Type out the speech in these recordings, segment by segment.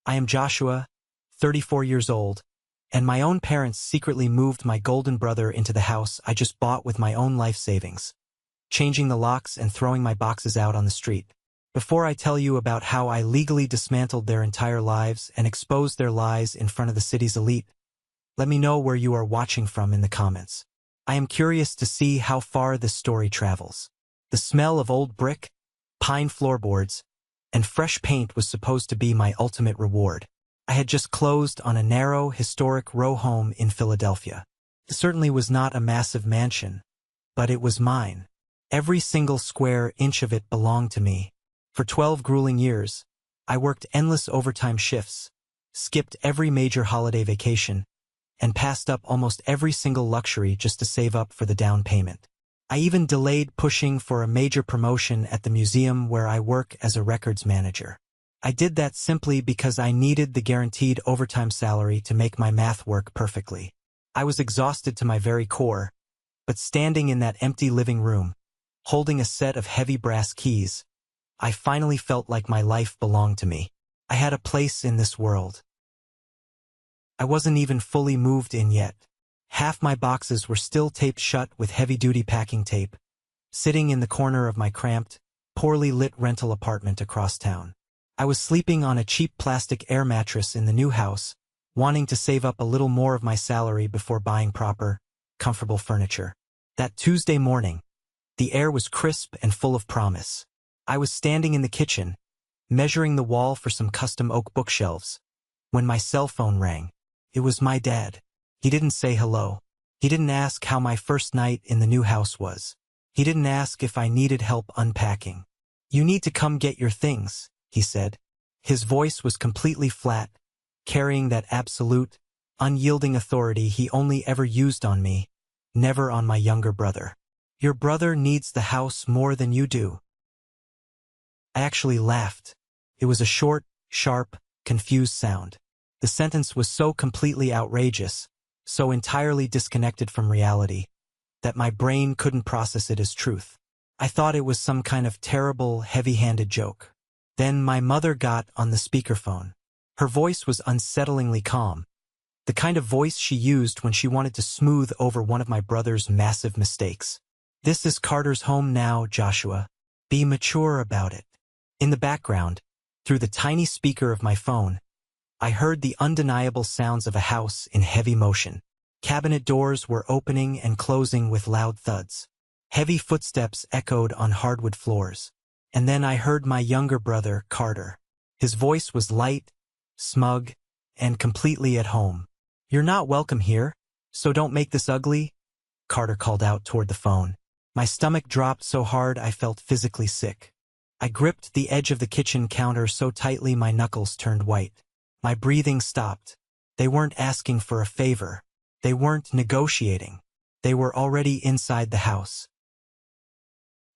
I am Joshua, 34 years old, and my own parents secretly moved my golden brother into the house I just bought with my own life savings, changing the locks and throwing my boxes out on the street. Before I tell you about how I legally dismantled their entire lives and exposed their lies in front of the city's elite, let me know where you are watching from in the comments. I am curious to see how far this story travels. The smell of old brick, pine floorboards, and fresh paint was supposed to be my ultimate reward. I had just closed on a narrow, historic row home in Philadelphia. It certainly was not a massive mansion, but it was mine. Every single square inch of it belonged to me. For 12 grueling years, I worked endless overtime shifts, skipped every major holiday vacation, and passed up almost every single luxury just to save up for the down payment. I even delayed pushing for a major promotion at the museum where I work as a records manager. I did that simply because I needed the guaranteed overtime salary to make my math work perfectly. I was exhausted to my very core, but standing in that empty living room, holding a set of heavy brass keys, I finally felt like my life belonged to me. I had a place in this world. I wasn't even fully moved in yet. Half my boxes were still taped shut with heavy-duty packing tape, sitting in the corner of my cramped, poorly lit rental apartment across town. I was sleeping on a cheap plastic air mattress in the new house, wanting to save up a little more of my salary before buying proper, comfortable furniture. That Tuesday morning, the air was crisp and full of promise. I was standing in the kitchen, measuring the wall for some custom oak bookshelves, when my cell phone rang. It was my dad. He didn't say hello. He didn't ask how my first night in the new house was. He didn't ask if I needed help unpacking. "You need to come get your things," he said. His voice was completely flat, carrying that absolute, unyielding authority he only ever used on me, never on my younger brother. "Your brother needs the house more than you do." I actually laughed. It was a short, sharp, confused sound. The sentence was so completely outrageous, so entirely disconnected from reality, that my brain couldn't process it as truth. I thought it was some kind of terrible, heavy-handed joke. Then my mother got on the speakerphone. Her voice was unsettlingly calm, the kind of voice she used when she wanted to smooth over one of my brother's massive mistakes. "This is Carter's home now, Joshua. Be mature about it." In the background, through the tiny speaker of my phone, I heard the undeniable sounds of a house in heavy motion. Cabinet doors were opening and closing with loud thuds. Heavy footsteps echoed on hardwood floors. And then I heard my younger brother, Carter. His voice was light, smug, and completely at home. "You're not welcome here, so don't make this ugly," Carter called out toward the phone. My stomach dropped so hard I felt physically sick. I gripped the edge of the kitchen counter so tightly my knuckles turned white. My breathing stopped. They weren't asking for a favor. They weren't negotiating. They were already inside the house.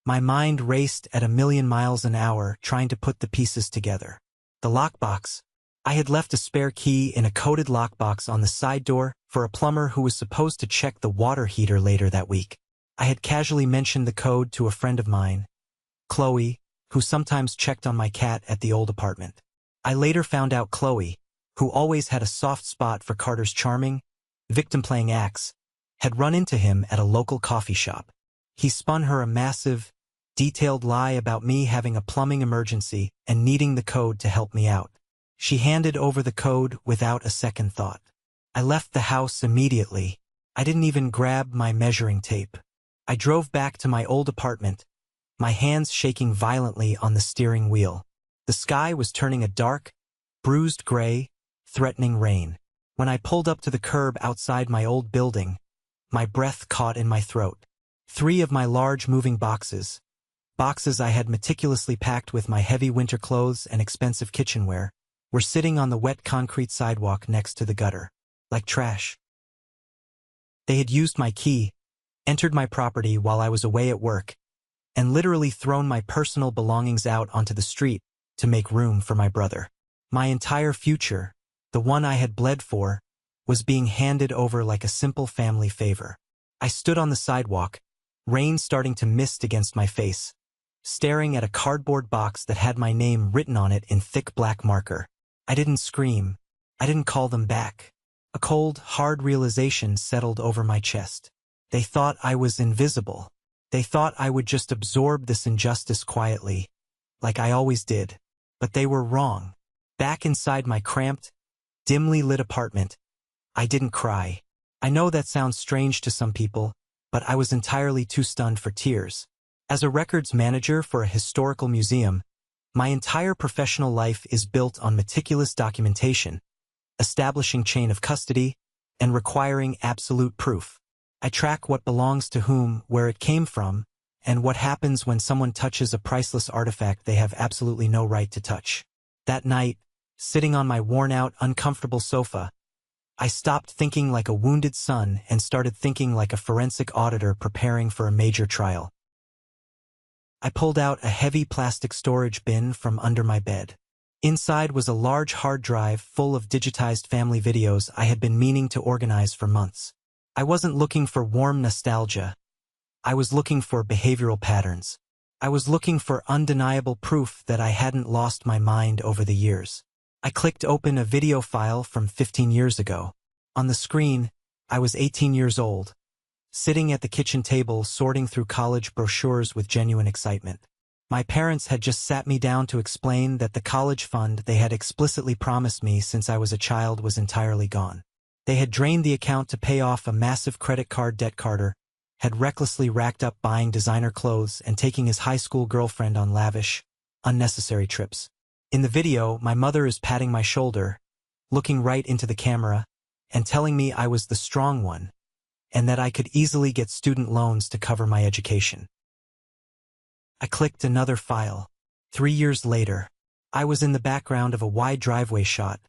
My mind raced at 1,000,000 miles an hour trying to put the pieces together. The lockbox. I had left a spare key in a coded lockbox on the side door for a plumber who was supposed to check the water heater later that week. I had casually mentioned the code to a friend of mine, Chloe, who sometimes checked on my cat at the old apartment. I later found out Chloe, who always had a soft spot for Carter's charming, victim-playing acts, had run into him at a local coffee shop. He spun her a massive, detailed lie about me having a plumbing emergency and needing the code to help me out. She handed over the code without a second thought. I left the house immediately. I didn't even grab my measuring tape. I drove back to my old apartment, my hands shaking violently on the steering wheel. The sky was turning a dark, bruised gray, threatening rain. When I pulled up to the curb outside my old building, my breath caught in my throat. 3 of my large moving boxes I had meticulously packed with my heavy winter clothes and expensive kitchenware, were sitting on the wet concrete sidewalk next to the gutter, like trash. They had used my key, entered my property while I was away at work, and literally thrown my personal belongings out onto the street to make room for my brother. My entire future, the one I had bled for, was being handed over like a simple family favor. I stood on the sidewalk, rain starting to mist against my face, staring at a cardboard box that had my name written on it in thick black marker. I didn't scream. I didn't call them back. A cold, hard realization settled over my chest. They thought I was invisible. They thought I would just absorb this injustice quietly, like I always did. But they were wrong. Back inside my cramped, dimly lit apartment, I didn't cry. I know that sounds strange to some people, but I was entirely too stunned for tears. As a records manager for a historical museum, my entire professional life is built on meticulous documentation, establishing chain of custody, and requiring absolute proof. I track what belongs to whom, where it came from, and what happens when someone touches a priceless artifact they have absolutely no right to touch. That night, sitting on my worn-out, uncomfortable sofa, I stopped thinking like a wounded son and started thinking like a forensic auditor preparing for a major trial. I pulled out a heavy plastic storage bin from under my bed. Inside was a large hard drive full of digitized family videos I had been meaning to organize for months. I wasn't looking for warm nostalgia. I was looking for behavioral patterns. I was looking for undeniable proof that I hadn't lost my mind over the years. I clicked open a video file from 15 years ago. On the screen, I was 18 years old, sitting at the kitchen table sorting through college brochures with genuine excitement. My parents had just sat me down to explain that the college fund they had explicitly promised me since I was a child was entirely gone. They had drained the account to pay off a massive credit card debt. Carter had recklessly racked up buying designer clothes and taking his high school girlfriend on lavish, unnecessary trips. In the video, my mother is patting my shoulder, looking right into the camera, and telling me I was the strong one, and that I could easily get student loans to cover my education. I clicked another file. 3 years later, I was in the background of a wide driveway shot,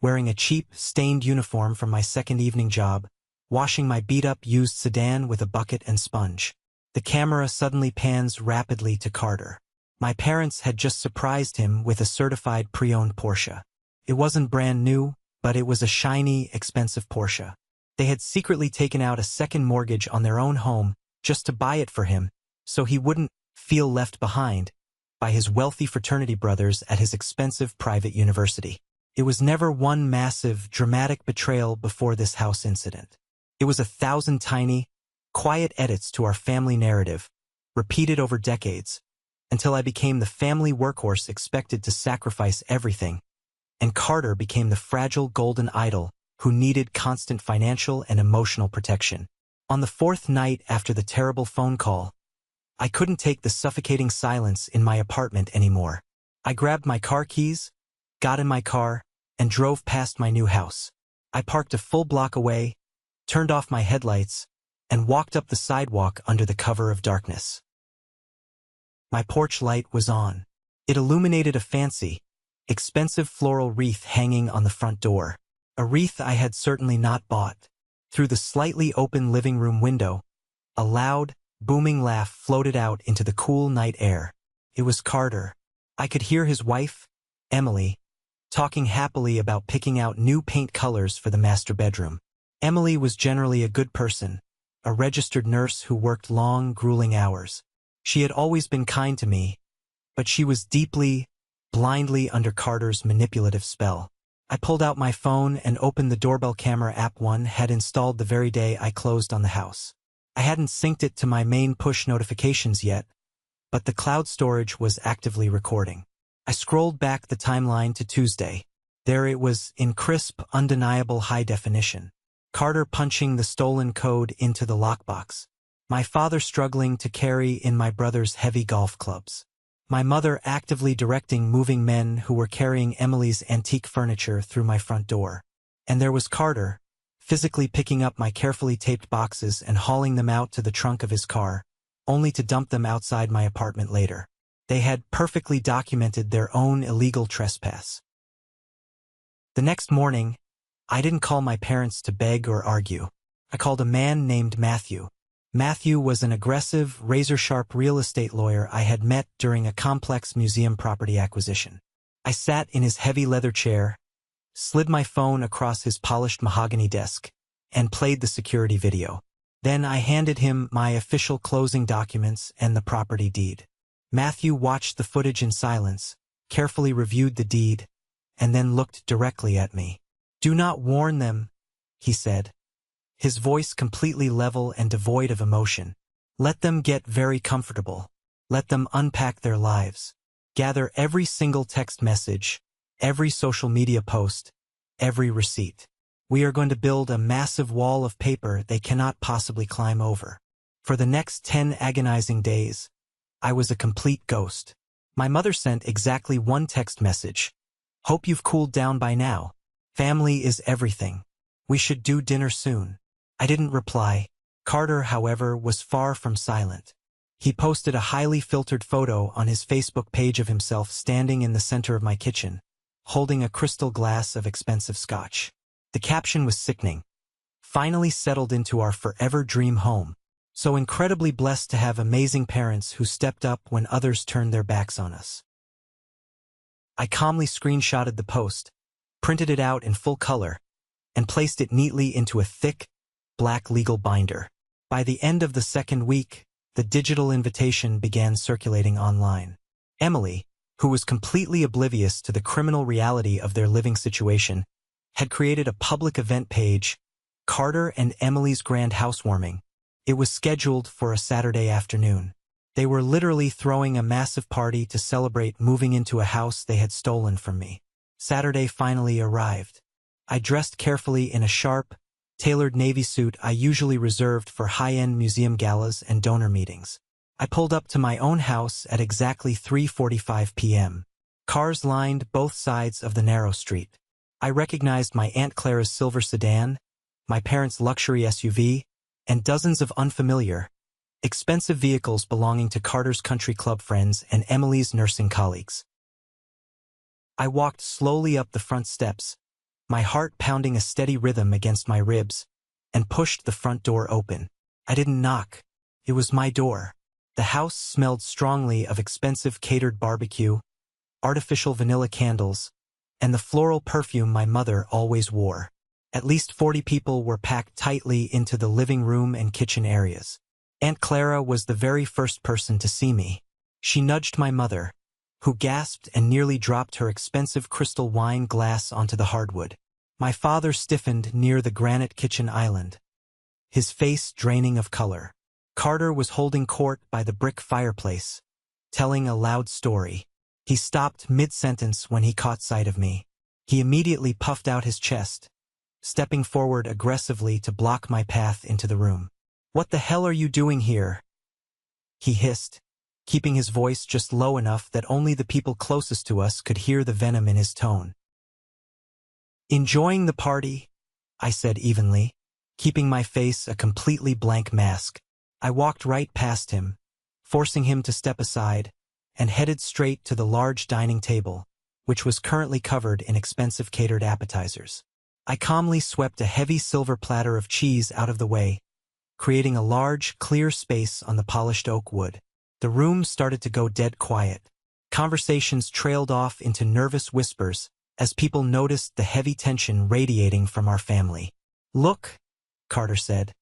wearing a cheap, stained uniform from my second evening job, washing my beat-up used sedan with a bucket and sponge. The camera suddenly pans rapidly to Carter. My parents had just surprised him with a certified pre-owned Porsche. It wasn't brand new, but it was a shiny, expensive Porsche. They had secretly taken out a second mortgage on their own home just to buy it for him, so he wouldn't feel left behind by his wealthy fraternity brothers at his expensive private university. It was never one massive, dramatic betrayal before this house incident. It was 1,000 tiny, quiet edits to our family narrative, repeated over decades, until I became the family workhorse expected to sacrifice everything, and Carter became the fragile golden idol who needed constant financial and emotional protection. On the 4th night after the terrible phone call, I couldn't take the suffocating silence in my apartment anymore. I grabbed my car keys, got in my car, and drove past my new house. I parked a full block away, turned off my headlights, and walked up the sidewalk under the cover of darkness. My porch light was on. It illuminated a fancy, expensive floral wreath hanging on the front door. A wreath I had certainly not bought. Through the slightly open living room window, a loud, booming laugh floated out into the cool night air. It was Carter. I could hear his wife, Emily, talking happily about picking out new paint colors for the master bedroom. Emily was generally a good person, a registered nurse who worked long, grueling hours. She had always been kind to me, but she was deeply, blindly under Carter's manipulative spell. I pulled out my phone and opened the doorbell camera app one had installed the very day I closed on the house. I hadn't synced it to my main push notifications yet, but the cloud storage was actively recording. I scrolled back the timeline to Tuesday. There it was in crisp, undeniable high definition. Carter punching the stolen code into the lockbox. My father struggling to carry in my brother's heavy golf clubs. My mother actively directing moving men who were carrying Emily's antique furniture through my front door. And there was Carter, physically picking up my carefully taped boxes and hauling them out to the trunk of his car, only to dump them outside my apartment later. They had perfectly documented their own illegal trespass. The next morning, I didn't call my parents to beg or argue. I called a man named Matthew. Matthew was an aggressive, razor-sharp real estate lawyer I had met during a complex museum property acquisition. I sat in his heavy leather chair, slid my phone across his polished mahogany desk, and played the security video. Then I handed him my official closing documents and the property deed. Matthew watched the footage in silence, carefully reviewed the deed, and then looked directly at me. "Do not warn them," he said, his voice completely level and devoid of emotion. "Let them get very comfortable. Let them unpack their lives. Gather every single text message, every social media post, every receipt. We are going to build a massive wall of paper they cannot possibly climb over." For the next 10 agonizing days, I was a complete ghost. My mother sent exactly one text message. "Hope you've cooled down by now. Family is everything. We should do dinner soon." I didn't reply. Carter, however, was far from silent. He posted a highly filtered photo on his Facebook page of himself standing in the center of my kitchen, holding a crystal glass of expensive scotch. The caption was sickening. "Finally settled into our forever dream home. So incredibly blessed to have amazing parents who stepped up when others turned their backs on us." I calmly screenshotted the post, printed it out in full color, and placed it neatly into a thick, black legal binder. By the end of the second week, the digital invitation began circulating online. Emily, who was completely oblivious to the criminal reality of their living situation, had created a public event page, Carter and Emily's Grand Housewarming. It was scheduled for a Saturday afternoon. They were literally throwing a massive party to celebrate moving into a house they had stolen from me. Saturday finally arrived. I dressed carefully in a sharp, tailored navy suit I usually reserved for high-end museum galas and donor meetings. I pulled up to my own house at exactly 3:45 p.m. Cars lined both sides of the narrow street. I recognized my Aunt Clara's silver sedan, my parents' luxury SUV, and dozens of unfamiliar, expensive vehicles belonging to Carter's country club friends and Emily's nursing colleagues. I walked slowly up the front steps, my heart pounding a steady rhythm against my ribs, and pushed the front door open. I didn't knock. It was my door. The house smelled strongly of expensive catered barbecue, artificial vanilla candles, and the floral perfume my mother always wore. At least 40 people were packed tightly into the living room and kitchen areas. Aunt Clara was the very first person to see me. She nudged my mother, who gasped and nearly dropped her expensive crystal wine glass onto the hardwood. My father stiffened near the granite kitchen island, his face draining of color. Carter was holding court by the brick fireplace, telling a loud story. He stopped mid-sentence when he caught sight of me. He immediately puffed out his chest, stepping forward aggressively to block my path into the room. "What the hell are you doing here?" he hissed, keeping his voice just low enough that only the people closest to us could hear the venom in his tone. "Enjoying the party," I said evenly, keeping my face a completely blank mask. I walked right past him, forcing him to step aside, and headed straight to the large dining table, which was currently covered in expensive catered appetizers. I calmly swept a heavy silver platter of cheese out of the way, creating a large, clear space on the polished oak wood. The room started to go dead quiet. Conversations trailed off into nervous whispers as people noticed the heavy tension radiating from our family. "Look," Carter said,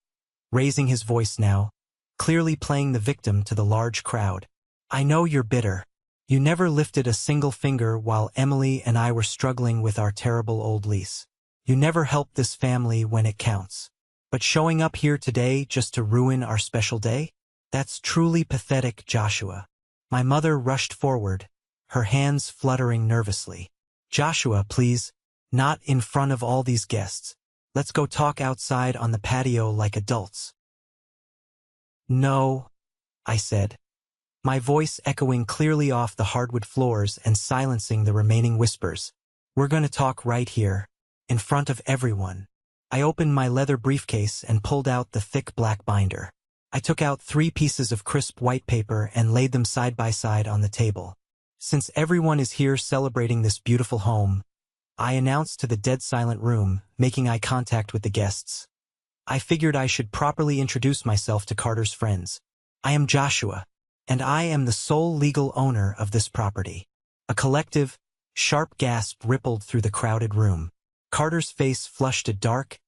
raising his voice now, clearly playing the victim to the large crowd. "I know you're bitter. You never lifted a single finger while Emily and I were struggling with our terrible old lease. You never helped this family when it counts. But showing up here today just to ruin our special day? That's truly pathetic, Joshua." My mother rushed forward, her hands fluttering nervously. "Joshua, please, not in front of all these guests. Let's go talk outside on the patio like adults." "No," I said, my voice echoing clearly off the hardwood floors and silencing the remaining whispers. "We're going to talk right here, in front of everyone." I opened my leather briefcase and pulled out the thick black binder. I took out 3 pieces of crisp white paper and laid them side by side on the table. "Since everyone is here celebrating this beautiful home," I announced to the dead silent room, making eye contact with the guests. I figured I should properly introduce myself to Carter's friends. "I am Joshua, and I am the sole legal owner of this property." A collective, sharp gasp rippled through the crowded room. Carter's face flushed a dark,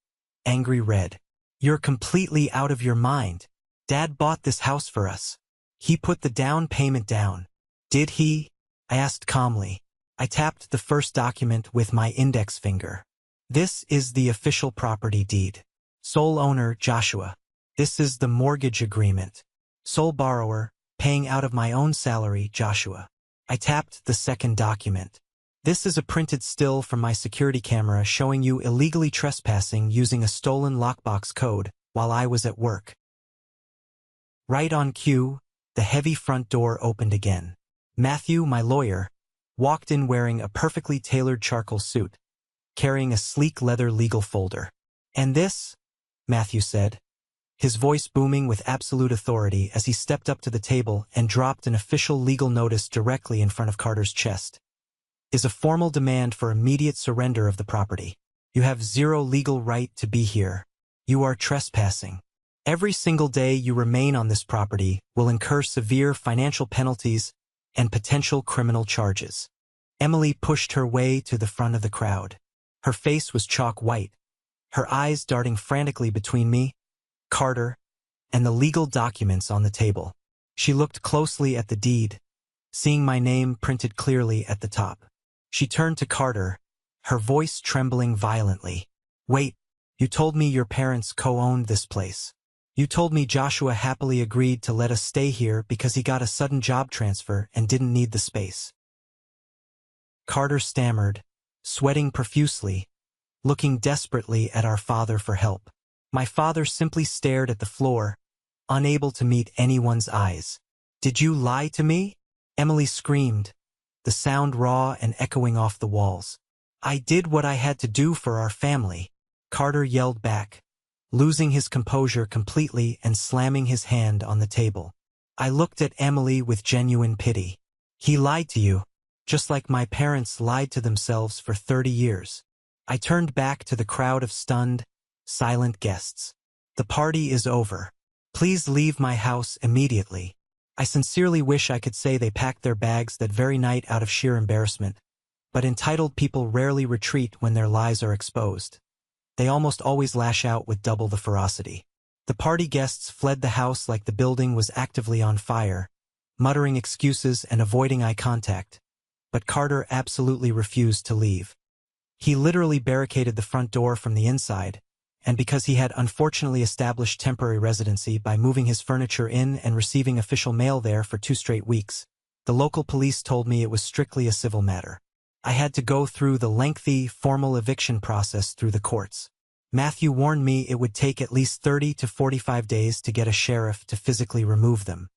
angry red. "You're completely out of your mind. Dad bought this house for us. He put the down payment down." "Did he?" I asked calmly, I tapped the first document with my index finger. This is the official property deed. Sole owner, Joshua. This is the mortgage agreement. Sole borrower, paying out of my own salary, Joshua. I tapped the second document. This is a printed still from my security camera showing you illegally trespassing using a stolen lockbox code while I was at work. Right on cue, the heavy front door opened again. Matthew, my lawyer, walked in wearing a perfectly tailored charcoal suit, carrying a sleek leather legal folder. "And this?" Matthew said, his voice booming with absolute authority as he stepped up to the table and dropped an official legal notice directly in front of Carter's chest. "Is a formal demand for immediate surrender of the property. You have zero legal right to be here. You are trespassing. Every single day you remain on this property will incur severe financial penalties and potential criminal charges." Emily pushed her way to the front of the crowd. Her face was chalk white, her eyes darting frantically between me, Carter, and the legal documents on the table. She looked closely at the deed, seeing my name printed clearly at the top. She turned to Carter, her voice trembling violently. "Wait, you told me your parents co-owned this place. You told me Joshua happily agreed to let us stay here because he got a sudden job transfer and didn't need the space." Carter stammered, sweating profusely, looking desperately at our father for help. My father simply stared at the floor, unable to meet anyone's eyes. "Did you lie to me?" Emily screamed, the sound raw and echoing off the walls. "I did what I had to do for our family," Carter yelled back, losing his composure completely and slamming his hand on the table. I looked at Emily with genuine pity. "He lied to you, just like my parents lied to themselves for 30 years. I turned back to the crowd of stunned, silent guests. "The party is over. Please leave my house immediately." I sincerely wish I could say they packed their bags that very night out of sheer embarrassment, but entitled people rarely retreat when their lies are exposed. They almost always lash out with double the ferocity. The party guests fled the house like the building was actively on fire, muttering excuses and avoiding eye contact, but Carter absolutely refused to leave. He literally barricaded the front door from the inside, and because he had unfortunately established temporary residency by moving his furniture in and receiving official mail there for 2 straight weeks, the local police told me it was strictly a civil matter. I had to go through the lengthy, formal eviction process through the courts. Matthew warned me it would take at least 30 to 45 days to get a sheriff to physically remove them.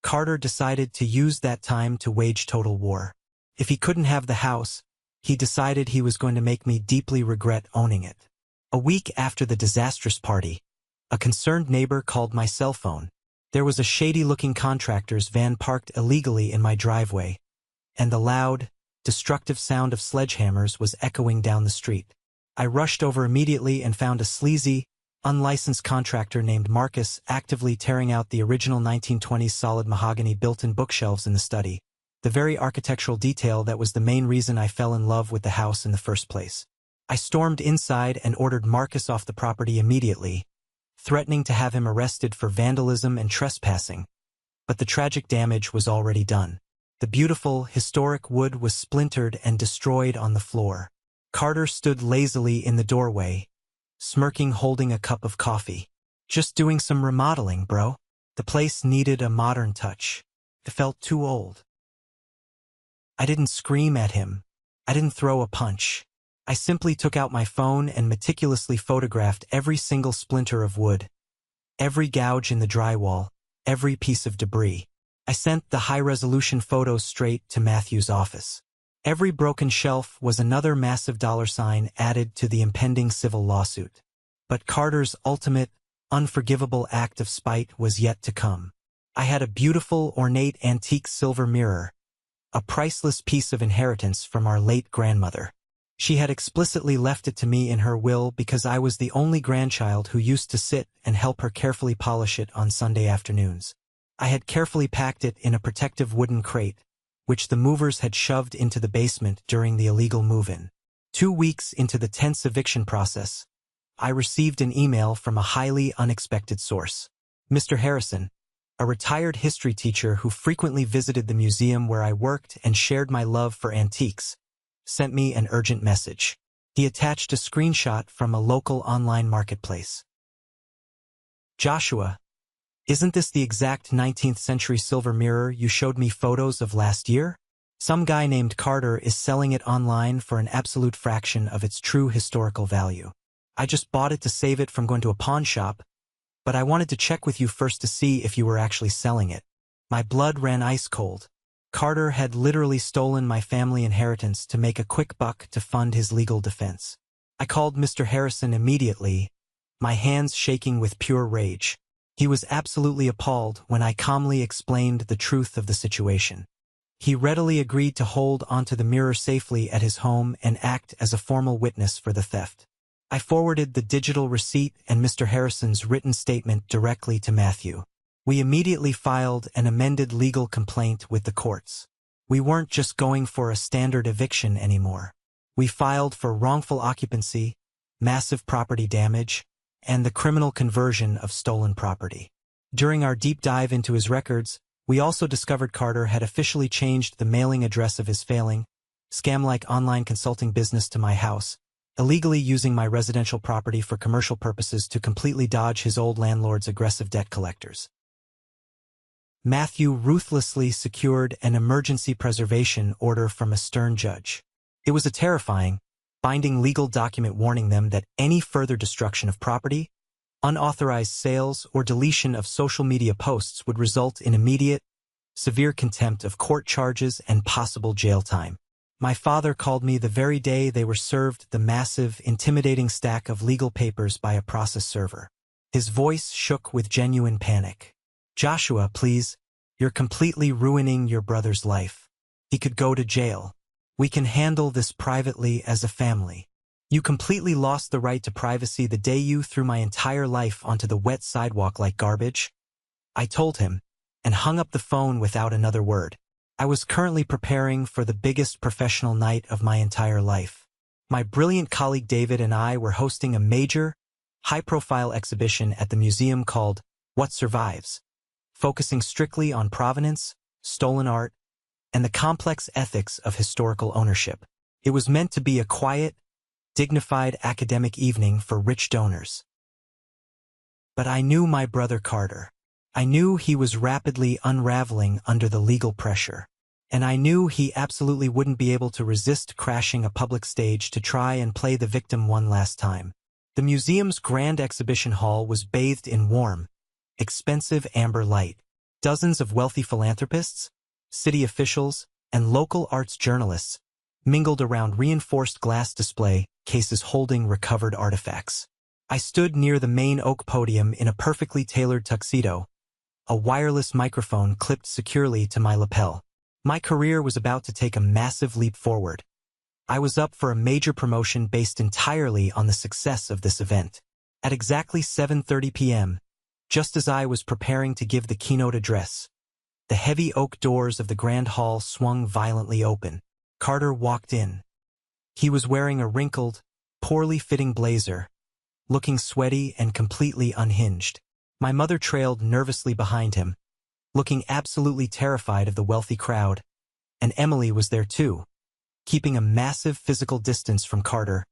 Carter decided to use that time to wage total war. If he couldn't have the house, he decided he was going to make me deeply regret owning it. A week after the disastrous party, a concerned neighbor called my cell phone. There was a shady-looking contractor's van parked illegally in my driveway, and the loud, destructive sound of sledgehammers was echoing down the street. I rushed over immediately and found a sleazy, unlicensed contractor named Marcus actively tearing out the original 1920s solid mahogany built-in bookshelves in the study, the very architectural detail that was the main reason I fell in love with the house in the first place. I stormed inside and ordered Marcus off the property immediately, threatening to have him arrested for vandalism and trespassing, but the tragic damage was already done. The beautiful, historic wood was splintered and destroyed on the floor. Carter stood lazily in the doorway, smirking, holding a cup of coffee. "Just doing some remodeling, bro. The place needed a modern touch. It felt too old." I didn't scream at him. I didn't throw a punch. I simply took out my phone and meticulously photographed every single splinter of wood, every gouge in the drywall, every piece of debris. I sent the high-resolution photos straight to Matthew's office. Every broken shelf was another massive dollar sign added to the impending civil lawsuit. But Carter's ultimate, unforgivable act of spite was yet to come. I had a beautiful, ornate antique silver mirror, a priceless piece of inheritance from our late grandmother. She had explicitly left it to me in her will because I was the only grandchild who used to sit and help her carefully polish it on Sunday afternoons. I had carefully packed it in a protective wooden crate, which the movers had shoved into the basement during the illegal move-in. 2 weeks into the tense eviction process, I received an email from a highly unexpected source. "Mr. Harrison, A retired history teacher who frequently visited the museum where I worked and shared my love for antiques, sent me an urgent message. He attached a screenshot from a local online marketplace. Joshua, isn't this the exact 19th century silver mirror you showed me photos of last year? Some guy named Carter is selling it online for an absolute fraction of its true historical value. I just bought it to save it from going to a pawn shop, but I wanted to check with you first to see if you were actually selling it. My blood ran ice cold. Carter had literally stolen my family inheritance to make a quick buck to fund his legal defense. I called Mr. Harrison immediately, my hands shaking with pure rage. He was absolutely appalled when I calmly explained the truth of the situation. He readily agreed to hold onto the mirror safely at his home and act as a formal witness for the theft. I forwarded the digital receipt and Mr. Harrison's written statement directly to Matthew. We immediately filed an amended legal complaint with the courts. We weren't just going for a standard eviction anymore. We filed for wrongful occupancy, massive property damage, and the criminal conversion of stolen property. During our deep dive into his records, we also discovered Carter had officially changed the mailing address of his failing, scam-like online consulting business to my house, illegally using my residential property for commercial purposes to completely dodge his old landlord's aggressive debt collectors. Matthew ruthlessly secured an emergency preservation order from a stern judge. It was a terrifying, binding legal document warning them that any further destruction of property, unauthorized sales, or deletion of social media posts would result in immediate, severe contempt of court charges and possible jail time. My father called me the very day they were served the massive, intimidating stack of legal papers by a process server. His voice shook with genuine panic. Joshua, please, you're completely ruining your brother's life. He could go to jail. We can handle this privately as a family. You completely lost the right to privacy the day you threw my entire life onto the wet sidewalk like garbage. I told him, and hung up the phone without another word. I was currently preparing for the biggest professional night of my entire life. My brilliant colleague David and I were hosting a major, high-profile exhibition at the museum called What Survives, focusing strictly on provenance, stolen art, and the complex ethics of historical ownership. It was meant to be a quiet, dignified academic evening for rich donors. But I knew my brother Carter. I knew he was rapidly unraveling under the legal pressure. And I knew he absolutely wouldn't be able to resist crashing a public stage to try and play the victim one last time. The museum's grand exhibition hall was bathed in warm, expensive amber light. Dozens of wealthy philanthropists, city officials, and local arts journalists mingled around reinforced glass display cases holding recovered artifacts. I stood near the main oak podium in a perfectly tailored tuxedo, a wireless microphone clipped securely to my lapel. My career was about to take a massive leap forward. I was up for a major promotion based entirely on the success of this event. At exactly 7:30 p.m., just as I was preparing to give the keynote address, the heavy oak doors of the grand hall swung violently open. Carter walked in. He was wearing a wrinkled, poorly fitting blazer, looking sweaty and completely unhinged. My mother trailed nervously behind him, looking absolutely terrified of the wealthy crowd, and Emily was there too, keeping a massive physical distance from Carter,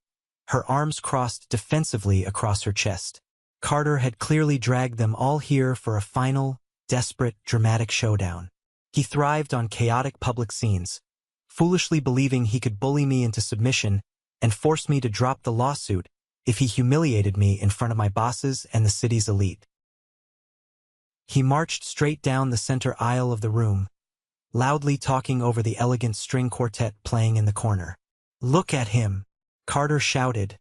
her arms crossed defensively across her chest. Carter had clearly dragged them all here for a final, desperate, dramatic showdown. He thrived on chaotic public scenes, foolishly believing he could bully me into submission and force me to drop the lawsuit if he humiliated me in front of my bosses and the city's elite. He marched straight down the center aisle of the room, loudly talking over the elegant string quartet playing in the corner. "Look at him," Carter shouted,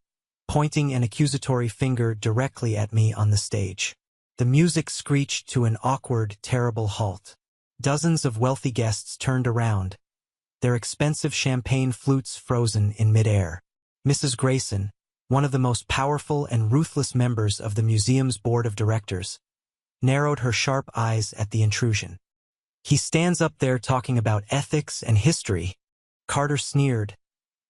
pointing an accusatory finger directly at me on the stage. The music screeched to an awkward, terrible halt. Dozens of wealthy guests turned around, their expensive champagne flutes frozen in midair. Mrs. Grayson, one of the most powerful and ruthless members of the museum's board of directors, narrowed her sharp eyes at the intrusion. "He stands up there talking about ethics and history," Carter sneered,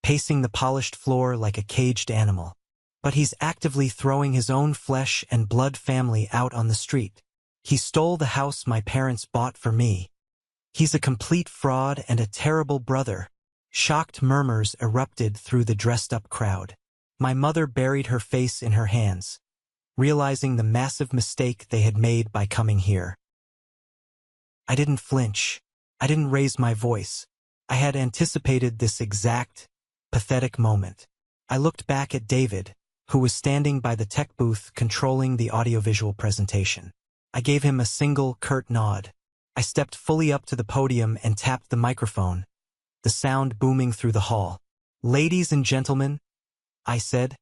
pacing the polished floor like a caged animal. "But he's actively throwing his own flesh and blood family out on the street. He stole the house my parents bought for me. He's a complete fraud and a terrible brother. Shocked murmurs erupted through the dressed-up crowd. My mother buried her face in her hands, realizing the massive mistake they had made by coming here. I didn't flinch. I didn't raise my voice. I had anticipated this exact, pathetic moment. I looked back at David, who was standing by the tech booth controlling the audiovisual presentation. I gave him a single, curt nod. I stepped fully up to the podium and tapped the microphone, the sound booming through the hall. "Ladies and gentlemen," I said,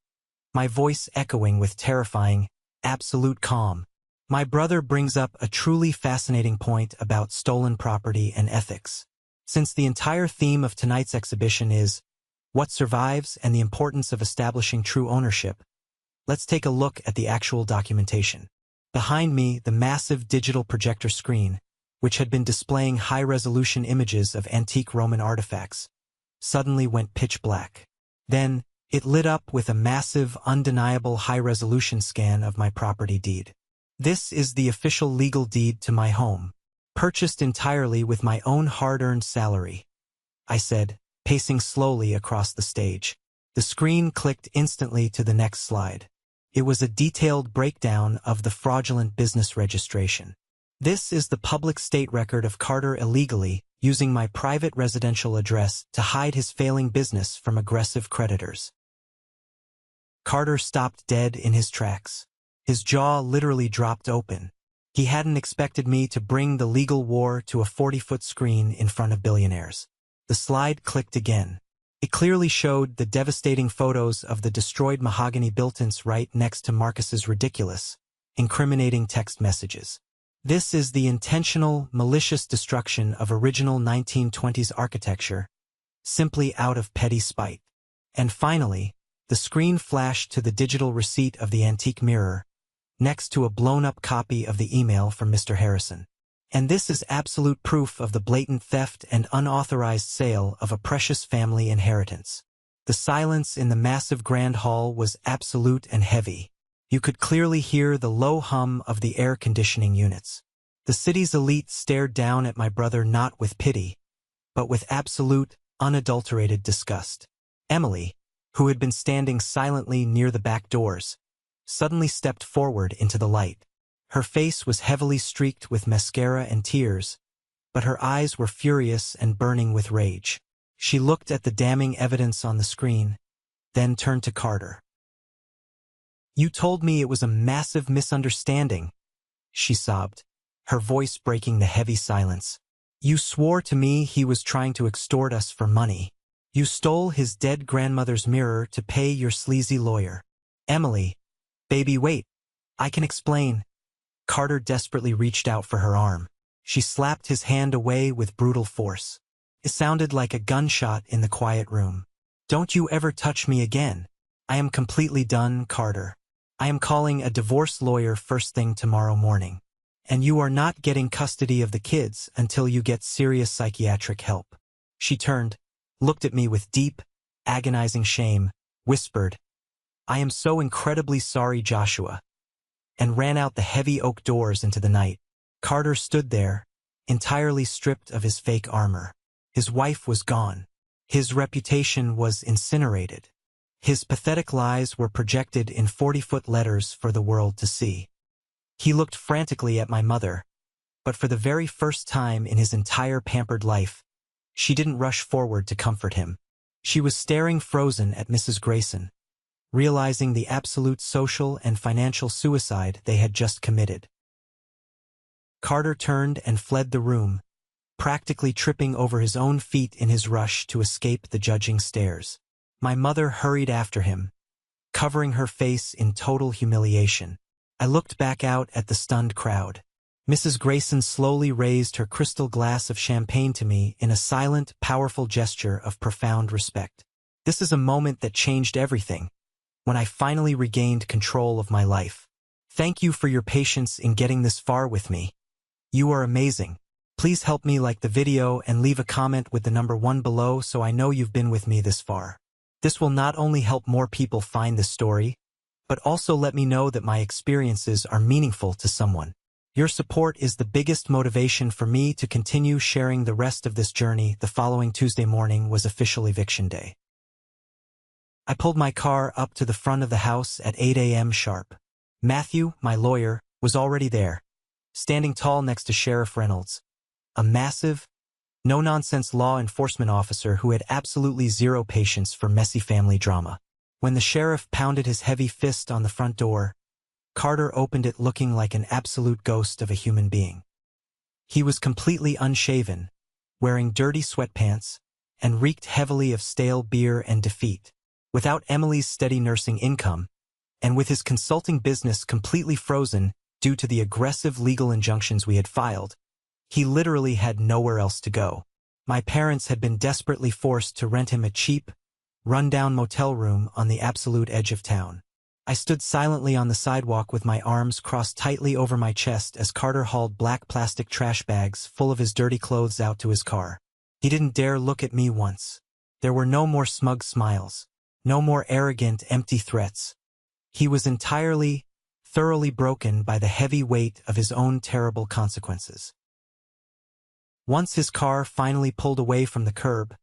my voice echoing with terrifying, absolute calm. "My brother brings up a truly fascinating point about stolen property and ethics. Since the entire theme of tonight's exhibition is what survives and the importance of establishing true ownership, let's take a look at the actual documentation." Behind me, the massive digital projector screen, which had been displaying high-resolution images of antique Roman artifacts, suddenly went pitch black. Then, it lit up with a massive, undeniable high-resolution scan of my property deed. "This is the official legal deed to my home, purchased entirely with my own hard-earned salary," I said, pacing slowly across the stage. The screen clicked instantly to the next slide. It was a detailed breakdown of the fraudulent business registration. "This is the public state record of Carter illegally using my private residential address to hide his failing business from aggressive creditors." Carter stopped dead in his tracks. His jaw literally dropped open. He hadn't expected me to bring the legal war to a 40-foot screen in front of billionaires. The slide clicked again. It clearly showed the devastating photos of the destroyed mahogany built-ins right next to Marcus's ridiculous, incriminating text messages. "This is the intentional, malicious destruction of original 1920s architecture, simply out of petty spite." And finally, the screen flashed to the digital receipt of the antique mirror, next to a blown-up copy of the email from Mr. Harrison. "And this is absolute proof of the blatant theft and unauthorized sale of a precious family inheritance." The silence in the massive grand hall was absolute and heavy. You could clearly hear the low hum of the air conditioning units. The city's elite stared down at my brother not with pity, but with absolute, unadulterated disgust. Emily, who had been standing silently near the back doors, suddenly stepped forward into the light. Her face was heavily streaked with mascara and tears, but her eyes were furious and burning with rage. She looked at the damning evidence on the screen, then turned to Carter. "You told me it was a massive misunderstanding," she sobbed, her voice breaking the heavy silence. "You swore to me he was trying to extort us for money. You stole his dead grandmother's mirror to pay your sleazy lawyer." "Emily, baby, wait. I can explain." Carter desperately reached out for her arm. She slapped his hand away with brutal force. It sounded like a gunshot in the quiet room. "Don't you ever touch me again. I am completely done, Carter. I am calling a divorce lawyer first thing tomorrow morning. And you are not getting custody of the kids until you get serious psychiatric help." She turned, looked at me with deep, agonizing shame, whispered, "I am so incredibly sorry, Joshua," and ran out the heavy oak doors into the night. Carter stood there, entirely stripped of his fake armor. His wife was gone. His reputation was incinerated. His pathetic lies were projected in 40-foot letters for the world to see. He looked frantically at my mother, but for the very first time in his entire pampered life, she didn't rush forward to comfort him. She was staring frozen at Mrs. Grayson, realizing the absolute social and financial suicide they had just committed. Carter turned and fled the room, practically tripping over his own feet in his rush to escape the judging stares. My mother hurried after him, covering her face in total humiliation. I looked back out at the stunned crowd. Mrs. Grayson slowly raised her crystal glass of champagne to me in a silent, powerful gesture of profound respect. "This is a moment that changed everything, when I finally regained control of my life. Thank you for your patience in getting this far with me. You are amazing. Please help me like the video and leave a comment with the number 1 below so I know you've been with me this far. This will not only help more people find this story, but also let me know that my experiences are meaningful to someone. Your support is the biggest motivation for me to continue sharing the rest of this journey. The following Tuesday morning was official eviction day. I pulled my car up to the front of the house at 8 a.m. sharp. Matthew, my lawyer, was already there, standing tall next to Sheriff Reynolds, a massive, no-nonsense law enforcement officer who had absolutely zero patience for messy family drama. When the sheriff pounded his heavy fist on the front door, Carter opened it looking like an absolute ghost of a human being. He was completely unshaven, wearing dirty sweatpants, and reeked heavily of stale beer and defeat. Without Emily's steady nursing income, and with his consulting business completely frozen due to the aggressive legal injunctions we had filed, he literally had nowhere else to go. My parents had been desperately forced to rent him a cheap, run-down motel room on the absolute edge of town. I stood silently on the sidewalk with my arms crossed tightly over my chest as Carter hauled black plastic trash bags full of his dirty clothes out to his car. He didn't dare look at me once. There were no more smug smiles, no more arrogant, empty threats. He was entirely, thoroughly broken by the heavy weight of his own terrible consequences. Once his car finally pulled away from the curb,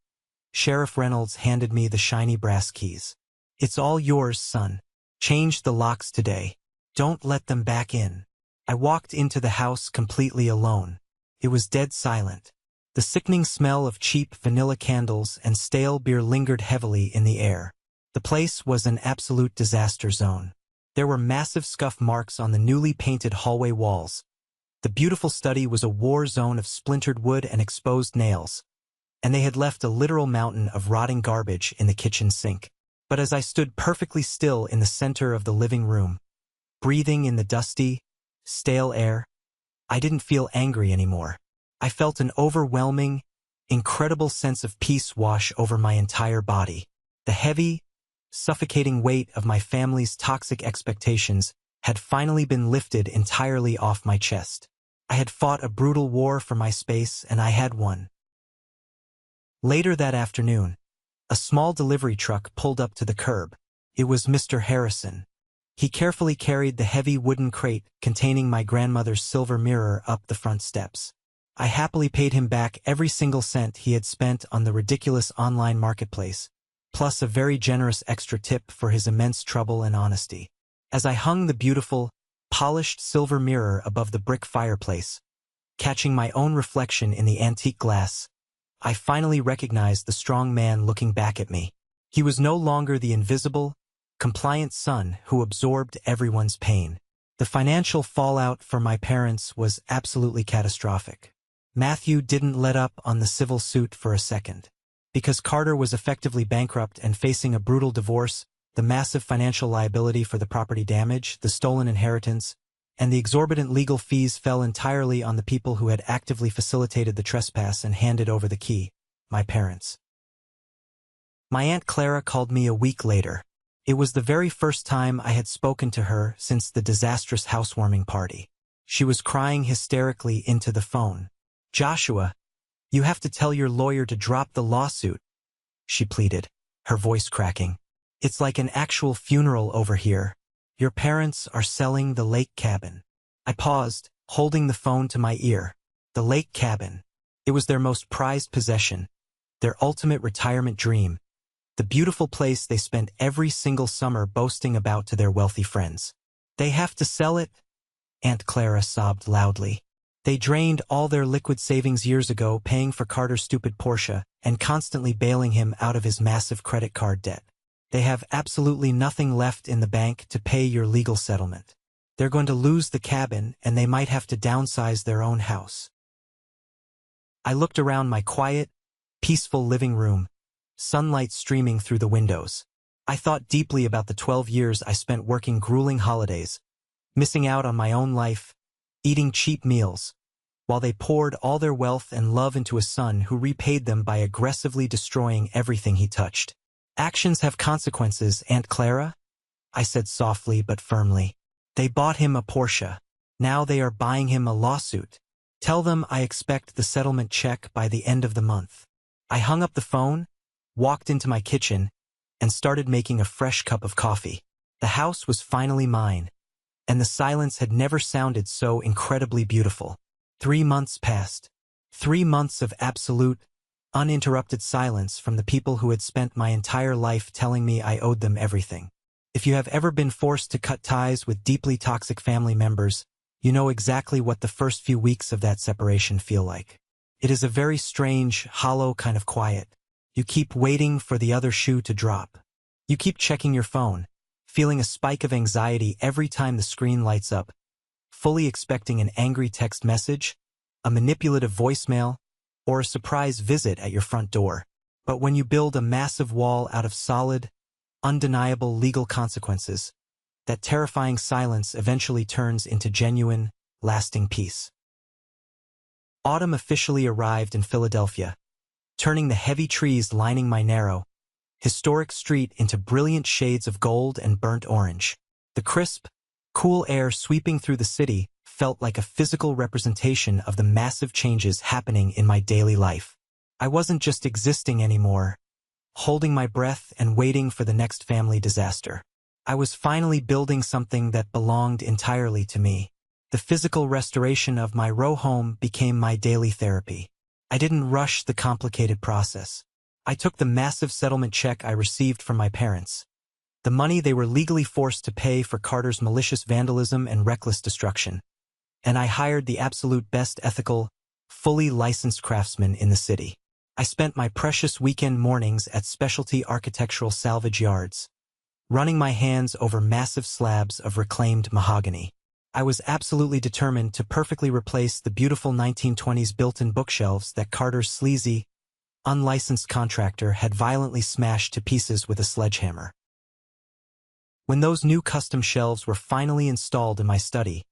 Sheriff Reynolds handed me the shiny brass keys. "It's all yours, son. Change the locks today. Don't let them back in." I walked into the house completely alone. It was dead silent. The sickening smell of cheap vanilla candles and stale beer lingered heavily in the air. The place was an absolute disaster zone. There were massive scuff marks on the newly painted hallway walls. The beautiful study was a war zone of splintered wood and exposed nails, and they had left a literal mountain of rotting garbage in the kitchen sink. But as I stood perfectly still in the center of the living room, breathing in the dusty, stale air, I didn't feel angry anymore. I felt an overwhelming, incredible sense of peace wash over my entire body. The heavy, suffocating weight of my family's toxic expectations had finally been lifted entirely off my chest. I had fought a brutal war for my space, and I had won. Later that afternoon, a small delivery truck pulled up to the curb. It was Mr. Harrison. He carefully carried the heavy wooden crate containing my grandmother's silver mirror up the front steps. I happily paid him back every single cent he had spent on the ridiculous online marketplace, plus a very generous extra tip for his immense trouble and honesty. As I hung the beautiful, polished silver mirror above the brick fireplace, catching my own reflection in the antique glass, I finally recognized the strong man looking back at me. He was no longer the invisible, compliant son who absorbed everyone's pain. The financial fallout for my parents was absolutely catastrophic. Matthew didn't let up on the civil suit for a second. Because Carter was effectively bankrupt and facing a brutal divorce, the massive financial liability for the property damage, the stolen inheritance, and the exorbitant legal fees fell entirely on the people who had actively facilitated the trespass and handed over the key, my parents. My Aunt Clara called me a week later. It was the very first time I had spoken to her since the disastrous housewarming party. She was crying hysterically into the phone. "Joshua, you have to tell your lawyer to drop the lawsuit," she pleaded, her voice cracking. "It's like an actual funeral over here. Your parents are selling the lake cabin." I paused, holding the phone to my ear. The lake cabin. It was their most prized possession, their ultimate retirement dream, the beautiful place they spent every single summer boasting about to their wealthy friends. "They have to sell it," Aunt Clara sobbed loudly. "They drained all their liquid savings years ago paying for Carter's stupid Porsche and constantly bailing him out of his massive credit card debt. They have absolutely nothing left in the bank to pay your legal settlement. They're going to lose the cabin and they might have to downsize their own house." I looked around my quiet, peaceful living room, sunlight streaming through the windows. I thought deeply about the 12 years I spent working grueling holidays, missing out on my own life, eating cheap meals, while they poured all their wealth and love into a son who repaid them by aggressively destroying everything he touched. "Actions have consequences, Aunt Clara," I said softly but firmly. "They bought him a Porsche. Now they are buying him a lawsuit. Tell them I expect the settlement check by the end of the month." I hung up the phone, walked into my kitchen, and started making a fresh cup of coffee. The house was finally mine. and the silence had never sounded so incredibly beautiful. 3 months passed. 3 months of absolute, uninterrupted silence from the people who had spent my entire life telling me I owed them everything. If you have ever been forced to cut ties with deeply toxic family members, you know exactly what the first few weeks of that separation feel like. It is a very strange, hollow kind of quiet. You keep waiting for the other shoe to drop. You keep checking your phone, feeling a spike of anxiety every time the screen lights up, fully expecting an angry text message, a manipulative voicemail, or a surprise visit at your front door. But when you build a massive wall out of solid, undeniable legal consequences, that terrifying silence eventually turns into genuine, lasting peace. Autumn officially arrived in Philadelphia, turning the heavy trees lining my narrow, historic street into brilliant shades of gold and burnt orange. The crisp, cool air sweeping through the city felt like a physical representation of the massive changes happening in my daily life. I wasn't just existing anymore, holding my breath and waiting for the next family disaster. I was finally building something that belonged entirely to me. The physical restoration of my row home became my daily therapy. I didn't rush the complicated process. I took the massive settlement check I received from my parents, the money they were legally forced to pay for Carter's malicious vandalism and reckless destruction, and I hired the absolute best ethical, fully licensed craftsmen in the city. I spent my precious weekend mornings at specialty architectural salvage yards, running my hands over massive slabs of reclaimed mahogany. I was absolutely determined to perfectly replace the beautiful 1920s built-in bookshelves that Carter's sleazy, unlicensed contractor had violently smashed to pieces with a sledgehammer. When those new custom shelves were finally installed in my study,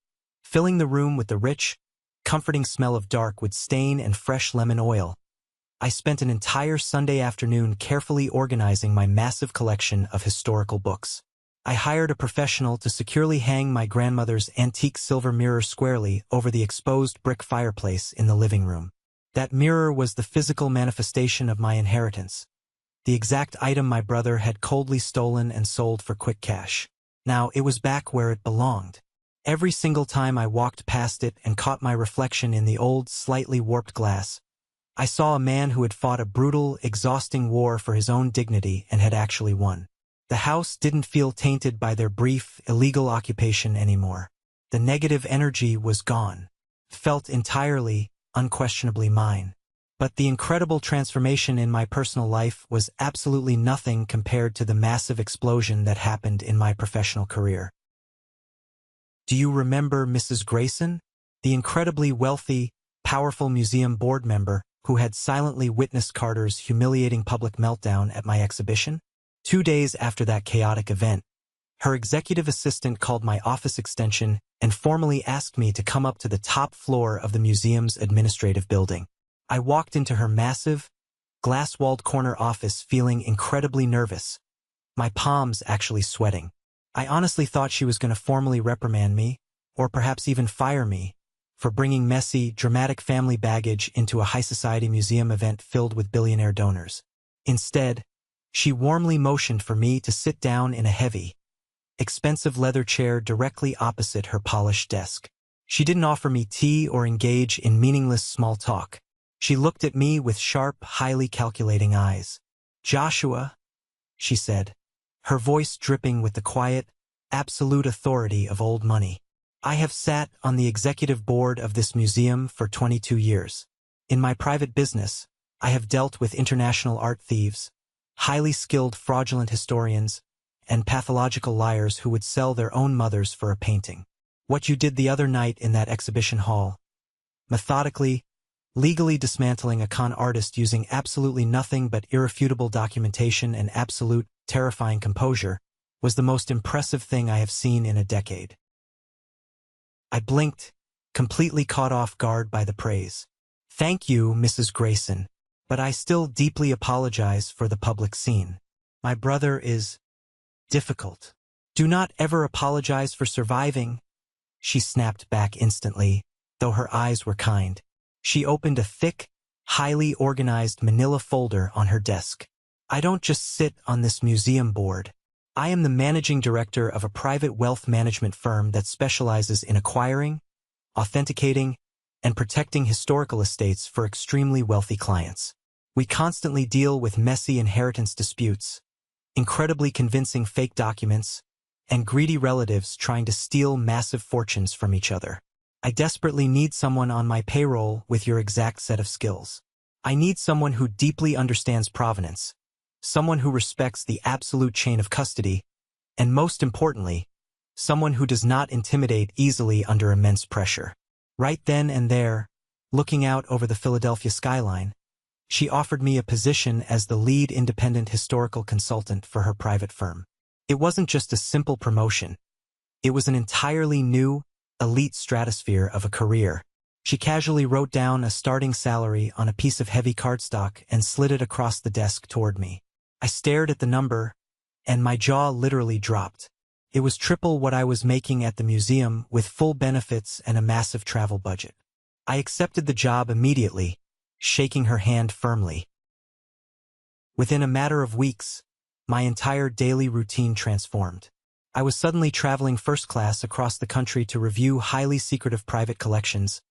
filling the room with the rich, comforting smell of dark wood stain and fresh lemon oil, I spent an entire Sunday afternoon carefully organizing my massive collection of historical books. I hired a professional to securely hang my grandmother's antique silver mirror squarely over the exposed brick fireplace in the living room. That mirror was the physical manifestation of my inheritance, the exact item my brother had coldly stolen and sold for quick cash. Now it was back where it belonged. Every single time I walked past it and caught my reflection in the old, slightly warped glass, I saw a man who had fought a brutal, exhausting war for his own dignity and had actually won. The house didn't feel tainted by their brief, illegal occupation anymore. The negative energy was gone, felt entirely, unquestionably mine. But the incredible transformation in my personal life was absolutely nothing compared to the massive explosion that happened in my professional career. Do you remember Mrs. Grayson, the incredibly wealthy, powerful museum board member who had silently witnessed Carter's humiliating public meltdown at my exhibition? 2 days after that chaotic event, her executive assistant called my office extension and formally asked me to come up to the top floor of the museum's administrative building. I walked into her massive, glass-walled corner office feeling incredibly nervous, my palms actually sweating. I honestly thought she was going to formally reprimand me, or perhaps even fire me, for bringing messy, dramatic family baggage into a high-society museum event filled with billionaire donors. Instead, she warmly motioned for me to sit down in a heavy, expensive leather chair directly opposite her polished desk. She didn't offer me tea or engage in meaningless small talk. She looked at me with sharp, highly calculating eyes. "Joshua," she said, her voice dripping with the quiet, absolute authority of old money. "I have sat on the executive board of this museum for 22 years. In my private business, I have dealt with international art thieves, highly skilled fraudulent historians, and pathological liars who would sell their own mothers for a painting. What you did the other night in that exhibition hall, methodically, legally dismantling a con artist using absolutely nothing but irrefutable documentation and absolute, terrifying composure, was the most impressive thing I have seen in a decade." I blinked, completely caught off guard by the praise. "Thank you, Mrs. Grayson, but I still deeply apologize for the public scene. My brother is difficult. Do not ever apologize for surviving," she snapped back instantly, though her eyes were kind. She opened a thick, highly organized manila folder on her desk. "I don't just sit on this museum board. I am the managing director of a private wealth management firm that specializes in acquiring, authenticating, and protecting historical estates for extremely wealthy clients. We constantly deal with messy inheritance disputes, incredibly convincing fake documents, and greedy relatives trying to steal massive fortunes from each other. I desperately need someone on my payroll with your exact set of skills. I need someone who deeply understands provenance, someone who respects the absolute chain of custody, and most importantly, someone who does not intimidate easily under immense pressure. Right then and there, looking out over the Philadelphia skyline, she offered me a position as the lead independent historical consultant for her private firm. It wasn't just a simple promotion. It was an entirely new, elite stratosphere of a career. She casually wrote down a starting salary on a piece of heavy cardstock and slid it across the desk toward me. I stared at the number, and my jaw literally dropped. It was triple what I was making at the museum with full benefits and a massive travel budget. I accepted the job immediately, shaking her hand firmly. Within a matter of weeks, my entire daily routine transformed. I was suddenly traveling first class across the country to review highly secretive private collections,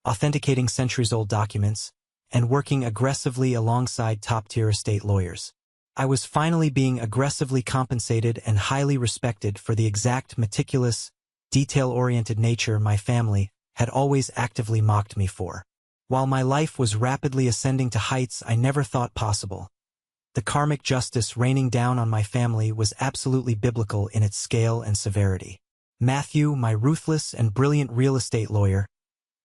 authenticating centuries-old documents, and working aggressively alongside top-tier estate lawyers. I was finally being aggressively compensated and highly respected for the exact meticulous, detail-oriented nature my family had always actively mocked me for. While my life was rapidly ascending to heights I never thought possible, the karmic justice raining down on my family was absolutely biblical in its scale and severity. Matthew, my ruthless and brilliant real estate lawyer,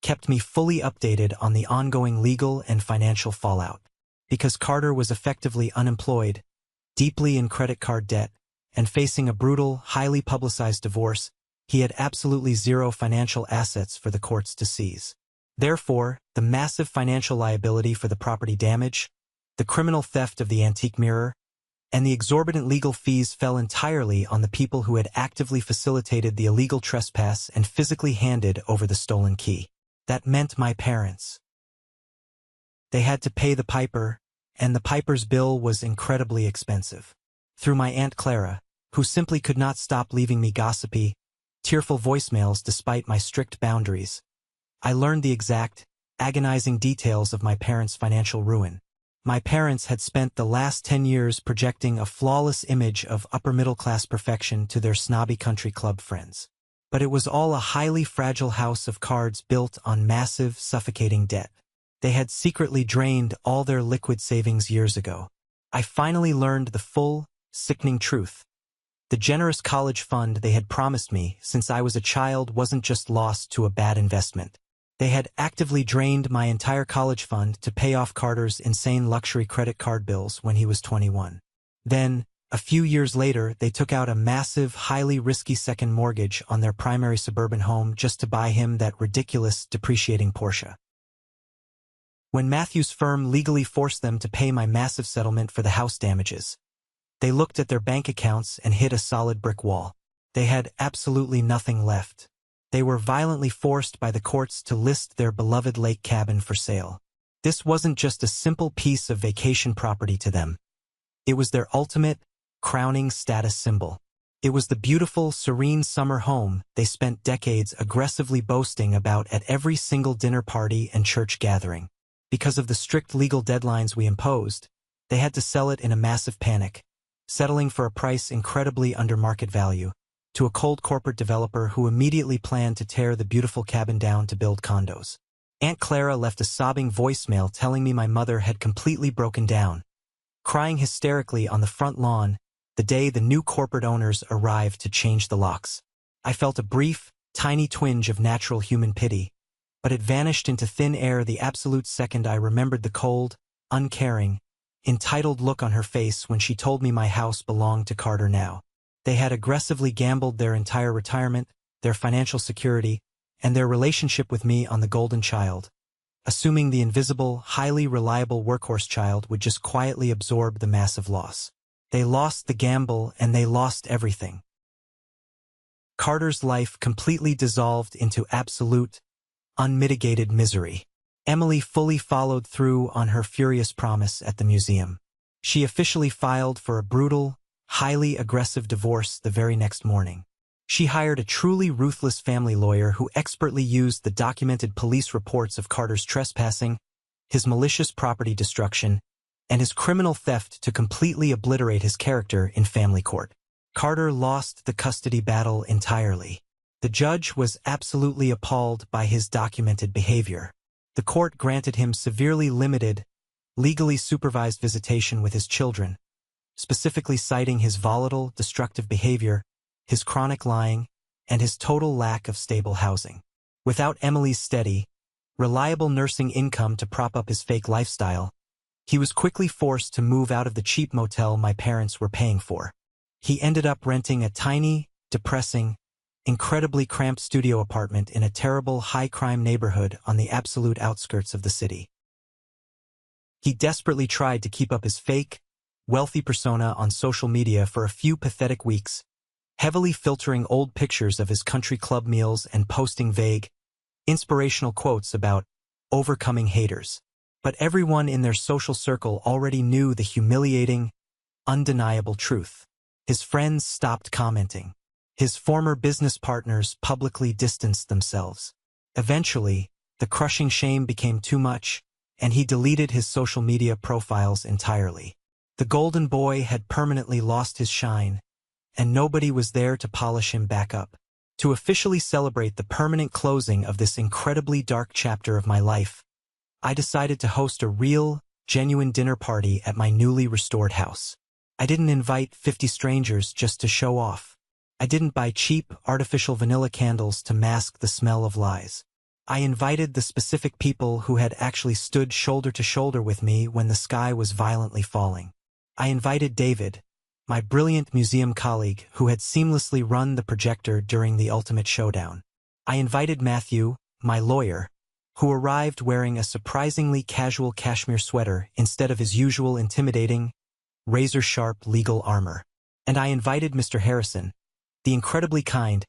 kept me fully updated on the ongoing legal and financial fallout. Because Carter was effectively unemployed, deeply in credit card debt, and facing a brutal, highly publicized divorce, he had absolutely zero financial assets for the courts to seize. Therefore, the massive financial liability for the property damage, the criminal theft of the antique mirror, and the exorbitant legal fees fell entirely on the people who had actively facilitated the illegal trespass and physically handed over the stolen key. That meant my parents. They had to pay the piper, and the piper's bill was incredibly expensive. Through my Aunt Clara, who simply could not stop leaving me gossipy, tearful voicemails despite my strict boundaries, I learned the exact, agonizing details of my parents' financial ruin. My parents had spent the last 10 years projecting a flawless image of upper-middle-class perfection to their snobby country club friends. But it was all a highly fragile house of cards built on massive, suffocating debt. They had secretly drained all their liquid savings years ago. I finally learned the full, sickening truth. The generous college fund they had promised me since I was a child wasn't just lost to a bad investment. They had actively drained my entire college fund to pay off Carter's insane luxury credit card bills when he was 21. Then, a few years later, they took out a massive, highly risky second mortgage on their primary suburban home just to buy him that ridiculous, depreciating Porsche. When Matthew's firm legally forced them to pay my massive settlement for the house damages, they looked at their bank accounts and hit a solid brick wall. They had absolutely nothing left. They were violently forced by the courts to list their beloved lake cabin for sale. This wasn't just a simple piece of vacation property to them. It was their ultimate, crowning status symbol. It was the beautiful, serene summer home they spent decades aggressively boasting about at every single dinner party and church gathering. Because of the strict legal deadlines we imposed, they had to sell it in a massive panic, settling for a price incredibly under market value, to a cold corporate developer who immediately planned to tear the beautiful cabin down to build condos. Aunt Clara left a sobbing voicemail telling me my mother had completely broken down, crying hysterically on the front lawn the day the new corporate owners arrived to change the locks. I felt a brief, tiny twinge of natural human pity, but it vanished into thin air the absolute second I remembered the cold, uncaring, entitled look on her face when she told me my house belonged to Carter now. They had aggressively gambled their entire retirement, their financial security, and their relationship with me on the golden child, assuming the invisible, highly reliable workhorse child would just quietly absorb the massive loss. They lost the gamble and they lost everything. Carter's life completely dissolved into absolute, unmitigated misery. Emily fully followed through on her furious promise at the museum. She officially filed for a brutal, highly aggressive divorce the very next morning. She hired a truly ruthless family lawyer who expertly used the documented police reports of Carter's trespassing, his malicious property destruction, and his criminal theft to completely obliterate his character in family court. Carter lost the custody battle entirely. The judge was absolutely appalled by his documented behavior. The court granted him severely limited, legally supervised visitation with his children, specifically citing his volatile, destructive behavior, his chronic lying, and his total lack of stable housing. Without Emily's steady, reliable nursing income to prop up his fake lifestyle, he was quickly forced to move out of the cheap motel my parents were paying for. He ended up renting a tiny, depressing, incredibly cramped studio apartment in a terrible high-crime neighborhood on the absolute outskirts of the city. He desperately tried to keep up his fake, wealthy persona on social media for a few pathetic weeks, heavily filtering old pictures of his country club meals and posting vague, inspirational quotes about overcoming haters. But everyone in their social circle already knew the humiliating, undeniable truth. His friends stopped commenting. His former business partners publicly distanced themselves. Eventually, the crushing shame became too much, and he deleted his social media profiles entirely. The golden boy had permanently lost his shine, and nobody was there to polish him back up. To officially celebrate the permanent closing of this incredibly dark chapter of my life, I decided to host a real, genuine dinner party at my newly restored house. I didn't invite 50 strangers just to show off. I didn't buy cheap, artificial vanilla candles to mask the smell of lies. I invited the specific people who had actually stood shoulder to shoulder with me when the sky was violently falling. I invited David, my brilliant museum colleague who had seamlessly run the projector during the ultimate showdown. I invited Matthew, my lawyer, who arrived wearing a surprisingly casual cashmere sweater instead of his usual intimidating, razor-sharp legal armor. And I invited Mr. Harrison, the incredibly kind,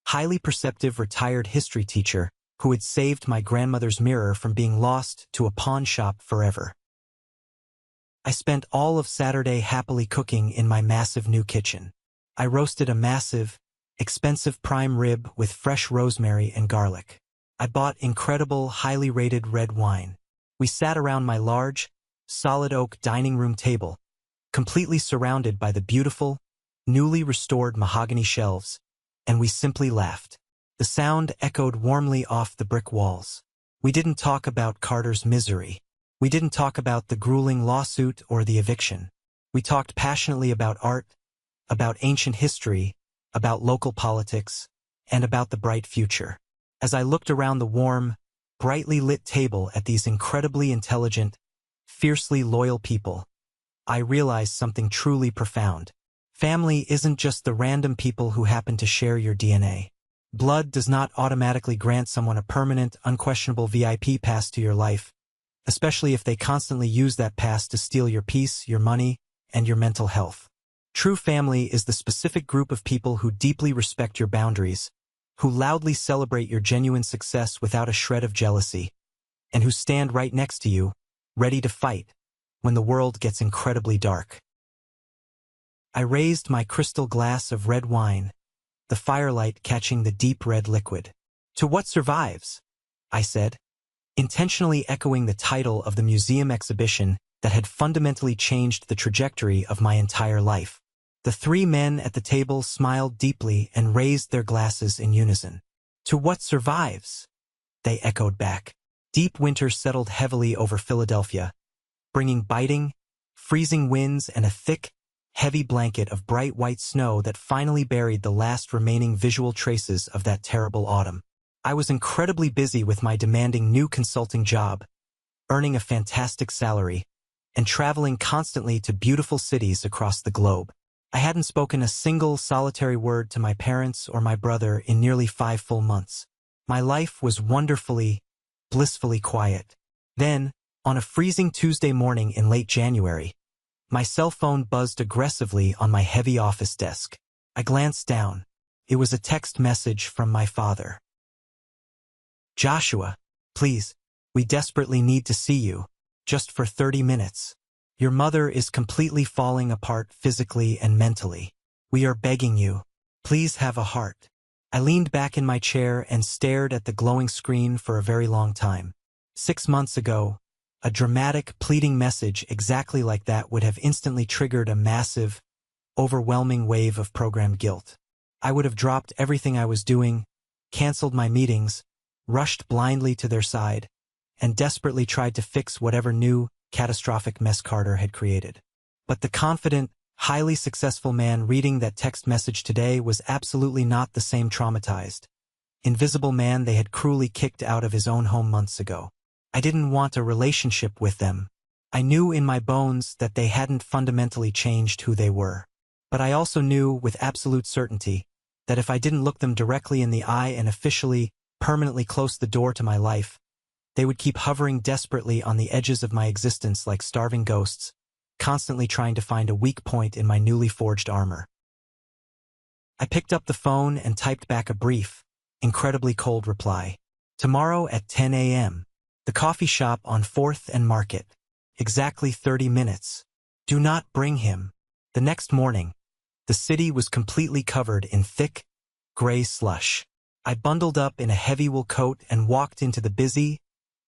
highly perceptive retired history teacher who had saved my grandmother's mirror from being lost to a pawn shop forever. I spent all of Saturday happily cooking in my massive new kitchen. I roasted a massive, expensive prime rib with fresh rosemary and garlic. I bought incredible, highly rated red wine. We sat around my large, solid oak dining room table, completely surrounded by the beautiful, newly restored mahogany shelves, and we simply laughed. The sound echoed warmly off the brick walls. We didn't talk about Carter's misery. We didn't talk about the grueling lawsuit or the eviction. We talked passionately about art, about ancient history, about local politics, and about the bright future. As I looked around the warm, brightly lit table at these incredibly intelligent, fiercely loyal people, I realized something truly profound. Family isn't just the random people who happen to share your DNA. Blood does not automatically grant someone a permanent, unquestionable VIP pass to your life, especially if they constantly use that pass to steal your peace, your money, and your mental health. True family is the specific group of people who deeply respect your boundaries, who loudly celebrate your genuine success without a shred of jealousy, and who stand right next to you, ready to fight, when the world gets incredibly dark. I raised my crystal glass of red wine, the firelight catching the deep red liquid. "To what survives?" I said, intentionally echoing the title of the museum exhibition that had fundamentally changed the trajectory of my entire life. The three men at the table smiled deeply and raised their glasses in unison. "To what survives?" they echoed back. Deep winter settled heavily over Philadelphia, bringing biting, freezing winds and a thick, heavy blanket of bright white snow that finally buried the last remaining visual traces of that terrible autumn. I was incredibly busy with my demanding new consulting job, earning a fantastic salary, and traveling constantly to beautiful cities across the globe. I hadn't spoken a single solitary word to my parents or my brother in nearly 5 full months. My life was wonderfully, blissfully quiet. Then, on a freezing Tuesday morning in late January, my cell phone buzzed aggressively on my heavy office desk. I glanced down. It was a text message from my father. "Joshua, please, we desperately need to see you, just for 30 minutes. Your mother is completely falling apart physically and mentally. We are begging you. Please have a heart. I leaned back in my chair and stared at the glowing screen for a very long time. 6 months ago, a dramatic, pleading message exactly like that would have instantly triggered a massive, overwhelming wave of program guilt. I would have dropped everything I was doing, canceled my meetings, rushed blindly to their side, and desperately tried to fix whatever new, catastrophic mess Carter had created. But the confident, highly successful man reading that text message today was absolutely not the same traumatized, invisible man they had cruelly kicked out of his own home months ago. I didn't want a relationship with them. I knew in my bones that they hadn't fundamentally changed who they were. But I also knew with absolute certainty that if I didn't look them directly in the eye and officially, permanently close the door to my life, they would keep hovering desperately on the edges of my existence like starving ghosts, constantly trying to find a weak point in my newly forged armor. I picked up the phone and typed back a brief, incredibly cold reply. Tomorrow at 10 a.m. The coffee shop on 4th and Market. Exactly 30 minutes. Do not bring him. The next morning, the city was completely covered in thick, gray slush. I bundled up in a heavy wool coat and walked into the busy,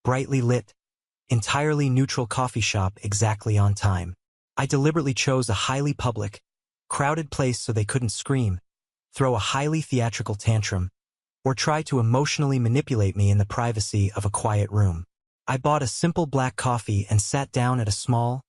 brightly lit, entirely neutral coffee shop exactly on time. I deliberately chose a highly public, crowded place so they couldn't scream, throw a highly theatrical tantrum, or try to emotionally manipulate me in the privacy of a quiet room. I bought a simple black coffee and sat down at a small,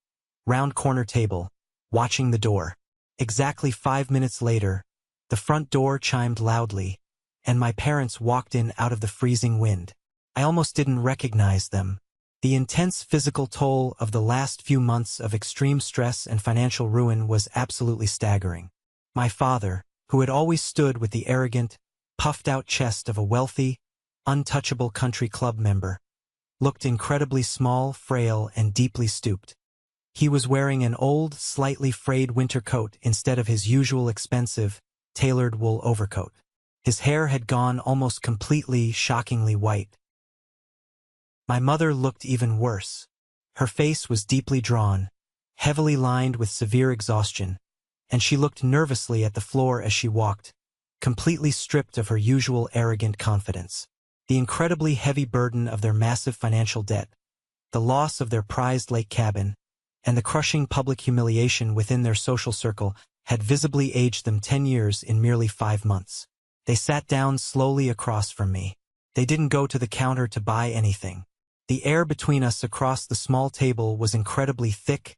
round corner table, watching the door. Exactly 5 minutes later, the front door chimed loudly, and my parents walked in out of the freezing wind. I almost didn't recognize them. The intense physical toll of the last few months of extreme stress and financial ruin was absolutely staggering. My father, who had always stood with the arrogant, puffed-out chest of a wealthy, untouchable country club member, looked incredibly small, frail, and deeply stooped. He was wearing an old, slightly frayed winter coat instead of his usual expensive, tailored wool overcoat. His hair had gone almost completely, shockingly white. My mother looked even worse. Her face was deeply drawn, heavily lined with severe exhaustion, and she looked nervously at the floor as she walked, completely stripped of her usual arrogant confidence. The incredibly heavy burden of their massive financial debt, the loss of their prized lake cabin, and the crushing public humiliation within their social circle had visibly aged them 10 years in merely 5 months. They sat down slowly across from me. They didn't go to the counter to buy anything. The air between us across the small table was incredibly thick,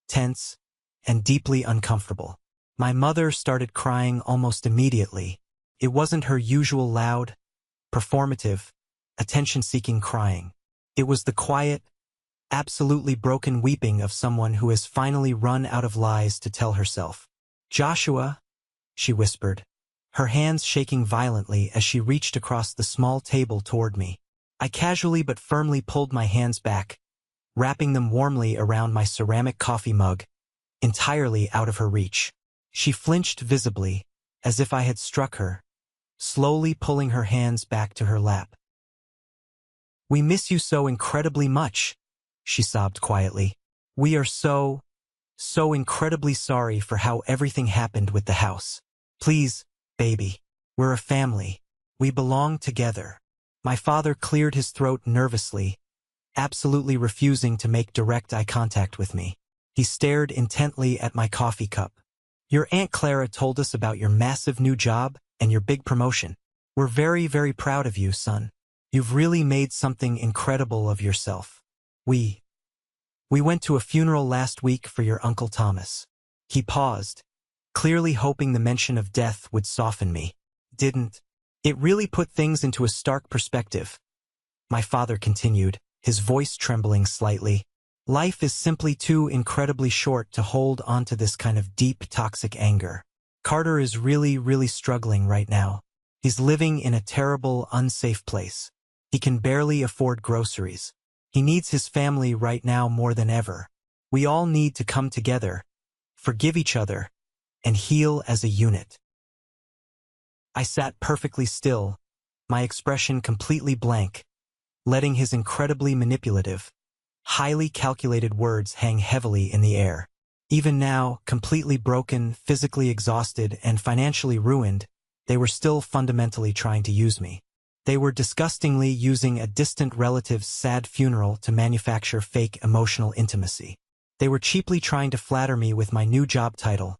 tense, and deeply uncomfortable. My mother started crying almost immediately. It wasn't her usual loud, performative, attention-seeking crying. It was the quiet, absolutely broken weeping of someone who has finally run out of lies to tell herself. "Joshua," she whispered, her hands shaking violently as she reached across the small table toward me. I casually but firmly pulled my hands back, wrapping them warmly around my ceramic coffee mug, entirely out of her reach. She flinched visibly, as if I had struck her, slowly pulling her hands back to her lap. "We miss you so incredibly much," she sobbed quietly. "We are so incredibly sorry for how everything happened with the house. Please, baby, we're a family. We belong together." My father cleared his throat nervously, absolutely refusing to make direct eye contact with me. He stared intently at my coffee cup. "Your Aunt Clara told us about your massive new job and your big promotion. We're very, very proud of you, son. You've really made something incredible of yourself. We went to a funeral last week for your Uncle Thomas." He paused, clearly hoping the mention of death would soften me. "Didn't. It really put things into a stark perspective," my father continued, his voice trembling slightly. "Life is simply too incredibly short to hold onto this kind of deep, toxic anger. Carter is really, really struggling right now. He's living in a terrible, unsafe place. He can barely afford groceries. He needs his family right now more than ever. We all need to come together, forgive each other, and heal as a unit." I sat perfectly still, my expression completely blank, letting his incredibly manipulative, Highly calculated words hang heavily in the air. Even now, completely broken, physically exhausted, and financially ruined, they were still fundamentally trying to use me. They were disgustingly using a distant relative's sad funeral to manufacture fake emotional intimacy. They were cheaply trying to flatter me with my new job title,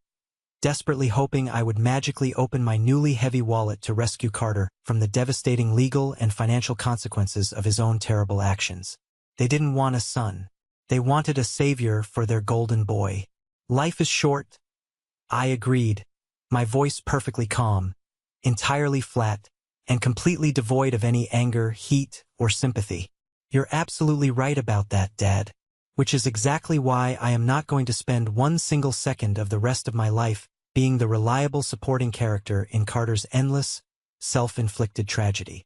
desperately hoping I would magically open my newly heavy wallet to rescue Carter from the devastating legal and financial consequences of his own terrible actions. They didn't want a son. They wanted a savior for their golden boy. Life is short. I agreed, my voice perfectly calm, entirely flat, and completely devoid of any anger, heat, or sympathy. You're absolutely right about that, Dad. Which is exactly why I am not going to spend one single second of the rest of my life being the reliable supporting character in Carter's endless, self-inflicted tragedy.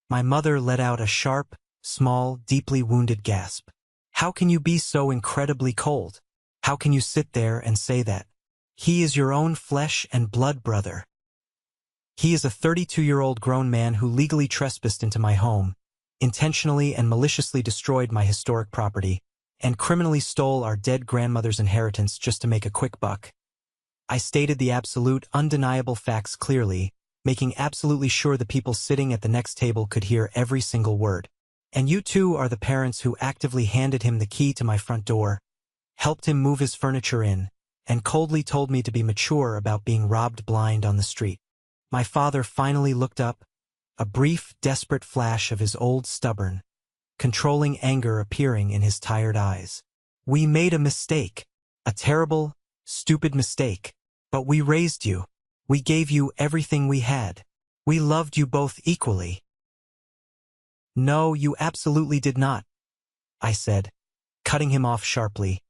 My mother let out a sharp, small, deeply wounded gasp. How can you be so incredibly cold? How can you sit there and say that? He is your own flesh and blood brother. He is a 32-year-old grown man who legally trespassed into my home, intentionally and maliciously destroyed my historic property, and criminally stole our dead grandmother's inheritance just to make a quick buck. I stated the absolute, undeniable facts clearly, making absolutely sure the people sitting at the next table could hear every single word. And you two are the parents who actively handed him the key to my front door, helped him move his furniture in, and coldly told me to be mature about being robbed blind on the street. My father finally looked up, a brief, desperate flash of his old stubborn, controlling anger appearing in his tired eyes. We made a mistake, a terrible, stupid mistake, but we raised you. We gave you everything we had. We loved you both equally. No, you absolutely did not, I said, cutting him off sharply,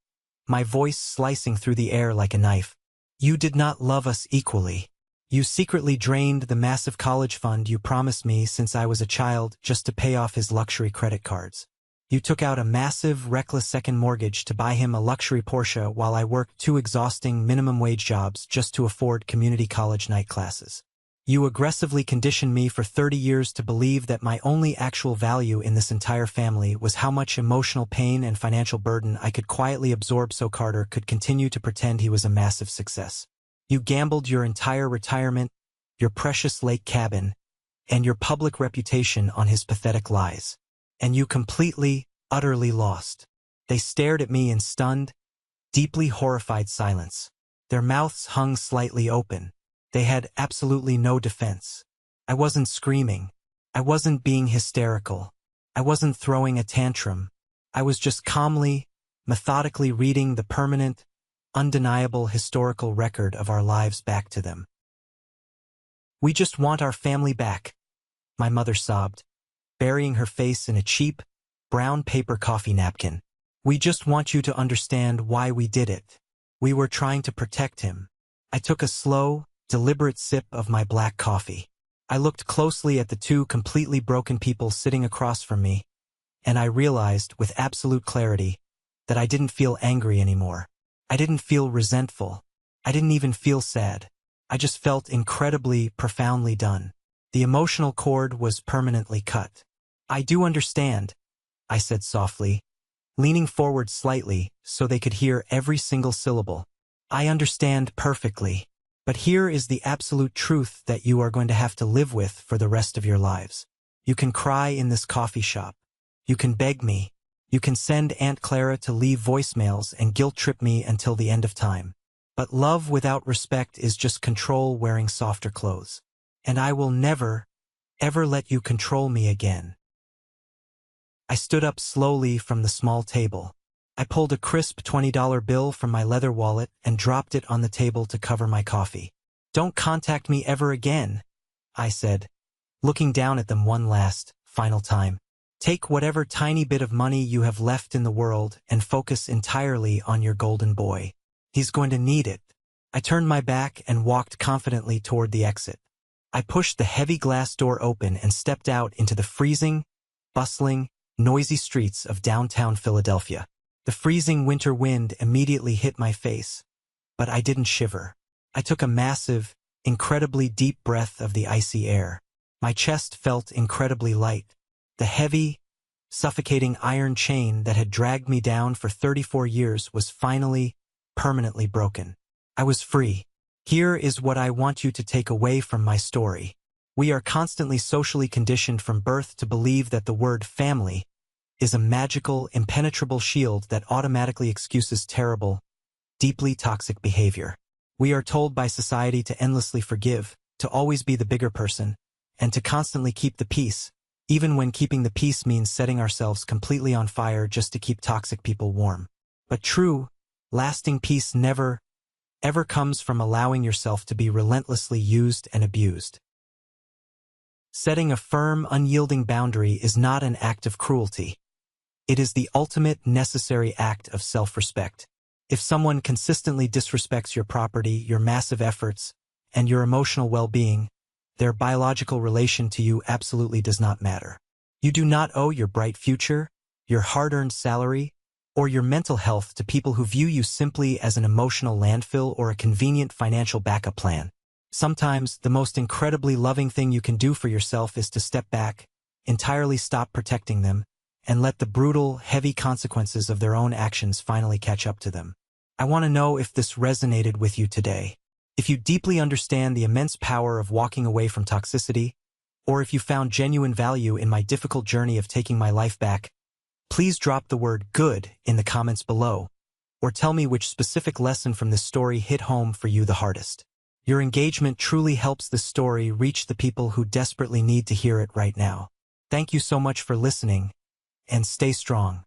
my voice slicing through the air like a knife. You did not love us equally. You secretly drained the massive college fund you promised me since I was a child just to pay off his luxury credit cards. You took out a massive, reckless second mortgage to buy him a luxury Porsche while I worked 2 exhausting minimum wage jobs just to afford community college night classes. You aggressively conditioned me for 30 years to believe that my only actual value in this entire family was how much emotional pain and financial burden I could quietly absorb so Carter could continue to pretend he was a massive success. You gambled your entire retirement, your precious lake cabin, and your public reputation on his pathetic lies. And you completely, utterly lost. They stared at me in stunned, deeply horrified silence. Their mouths hung slightly open. They had absolutely no defense. I wasn't screaming. I wasn't being hysterical. I wasn't throwing a tantrum. I was just calmly, methodically reading the permanent, undeniable historical record of our lives back to them. We just want our family back, my mother sobbed, burying her face in a cheap, brown paper coffee napkin. We just want you to understand why we did it. We were trying to protect him. I took a slow, deliberate sip of my black coffee. I looked closely at the 2 completely broken people sitting across from me, and I realized with absolute clarity that I didn't feel angry anymore. I didn't feel resentful. I didn't even feel sad. I just felt incredibly, profoundly done. The emotional cord was permanently cut. I do understand, I said softly, leaning forward slightly so they could hear every single syllable. I understand perfectly. But here is the absolute truth that you are going to have to live with for the rest of your lives. You can cry in this coffee shop. You can beg me. You can send Aunt Clara to leave voicemails and guilt-trip me until the end of time. But love without respect is just control wearing softer clothes. And I will never, ever let you control me again. I stood up slowly from the small table. I pulled a crisp $20 bill from my leather wallet and dropped it on the table to cover my coffee. Don't contact me ever again, I said, looking down at them one last, final time. Take whatever tiny bit of money you have left in the world and focus entirely on your golden boy. He's going to need it. I turned my back and walked confidently toward the exit. I pushed the heavy glass door open and stepped out into the freezing, bustling, noisy streets of downtown Philadelphia. The freezing winter wind immediately hit my face, but I didn't shiver. I took a massive, incredibly deep breath of the icy air. My chest felt incredibly light. The heavy, suffocating iron chain that had dragged me down for 34 years was finally, permanently broken. I was free. Here is what I want you to take away from my story. We are constantly socially conditioned from birth to believe that the word family is a magical, impenetrable shield that automatically excuses terrible, deeply toxic behavior. We are told by society to endlessly forgive, to always be the bigger person, and to constantly keep the peace, even when keeping the peace means setting ourselves completely on fire just to keep toxic people warm. But true, lasting peace never, ever comes from allowing yourself to be relentlessly used and abused. Setting a firm, unyielding boundary is not an act of cruelty. It is the ultimate necessary act of self-respect. If someone consistently disrespects your property, your massive efforts, and your emotional well-being, their biological relation to you absolutely does not matter. You do not owe your bright future, your hard-earned salary, or your mental health to people who view you simply as an emotional landfill or a convenient financial backup plan. Sometimes, the most incredibly loving thing you can do for yourself is to step back, entirely stop protecting them, and let the brutal, heavy consequences of their own actions finally catch up to them. I want to know if this resonated with you today. If you deeply understand the immense power of walking away from toxicity, or if you found genuine value in my difficult journey of taking my life back, please drop the word "good" in the comments below, or tell me which specific lesson from this story hit home for you the hardest. Your engagement truly helps this story reach the people who desperately need to hear it right now. Thank you so much for listening, and stay strong.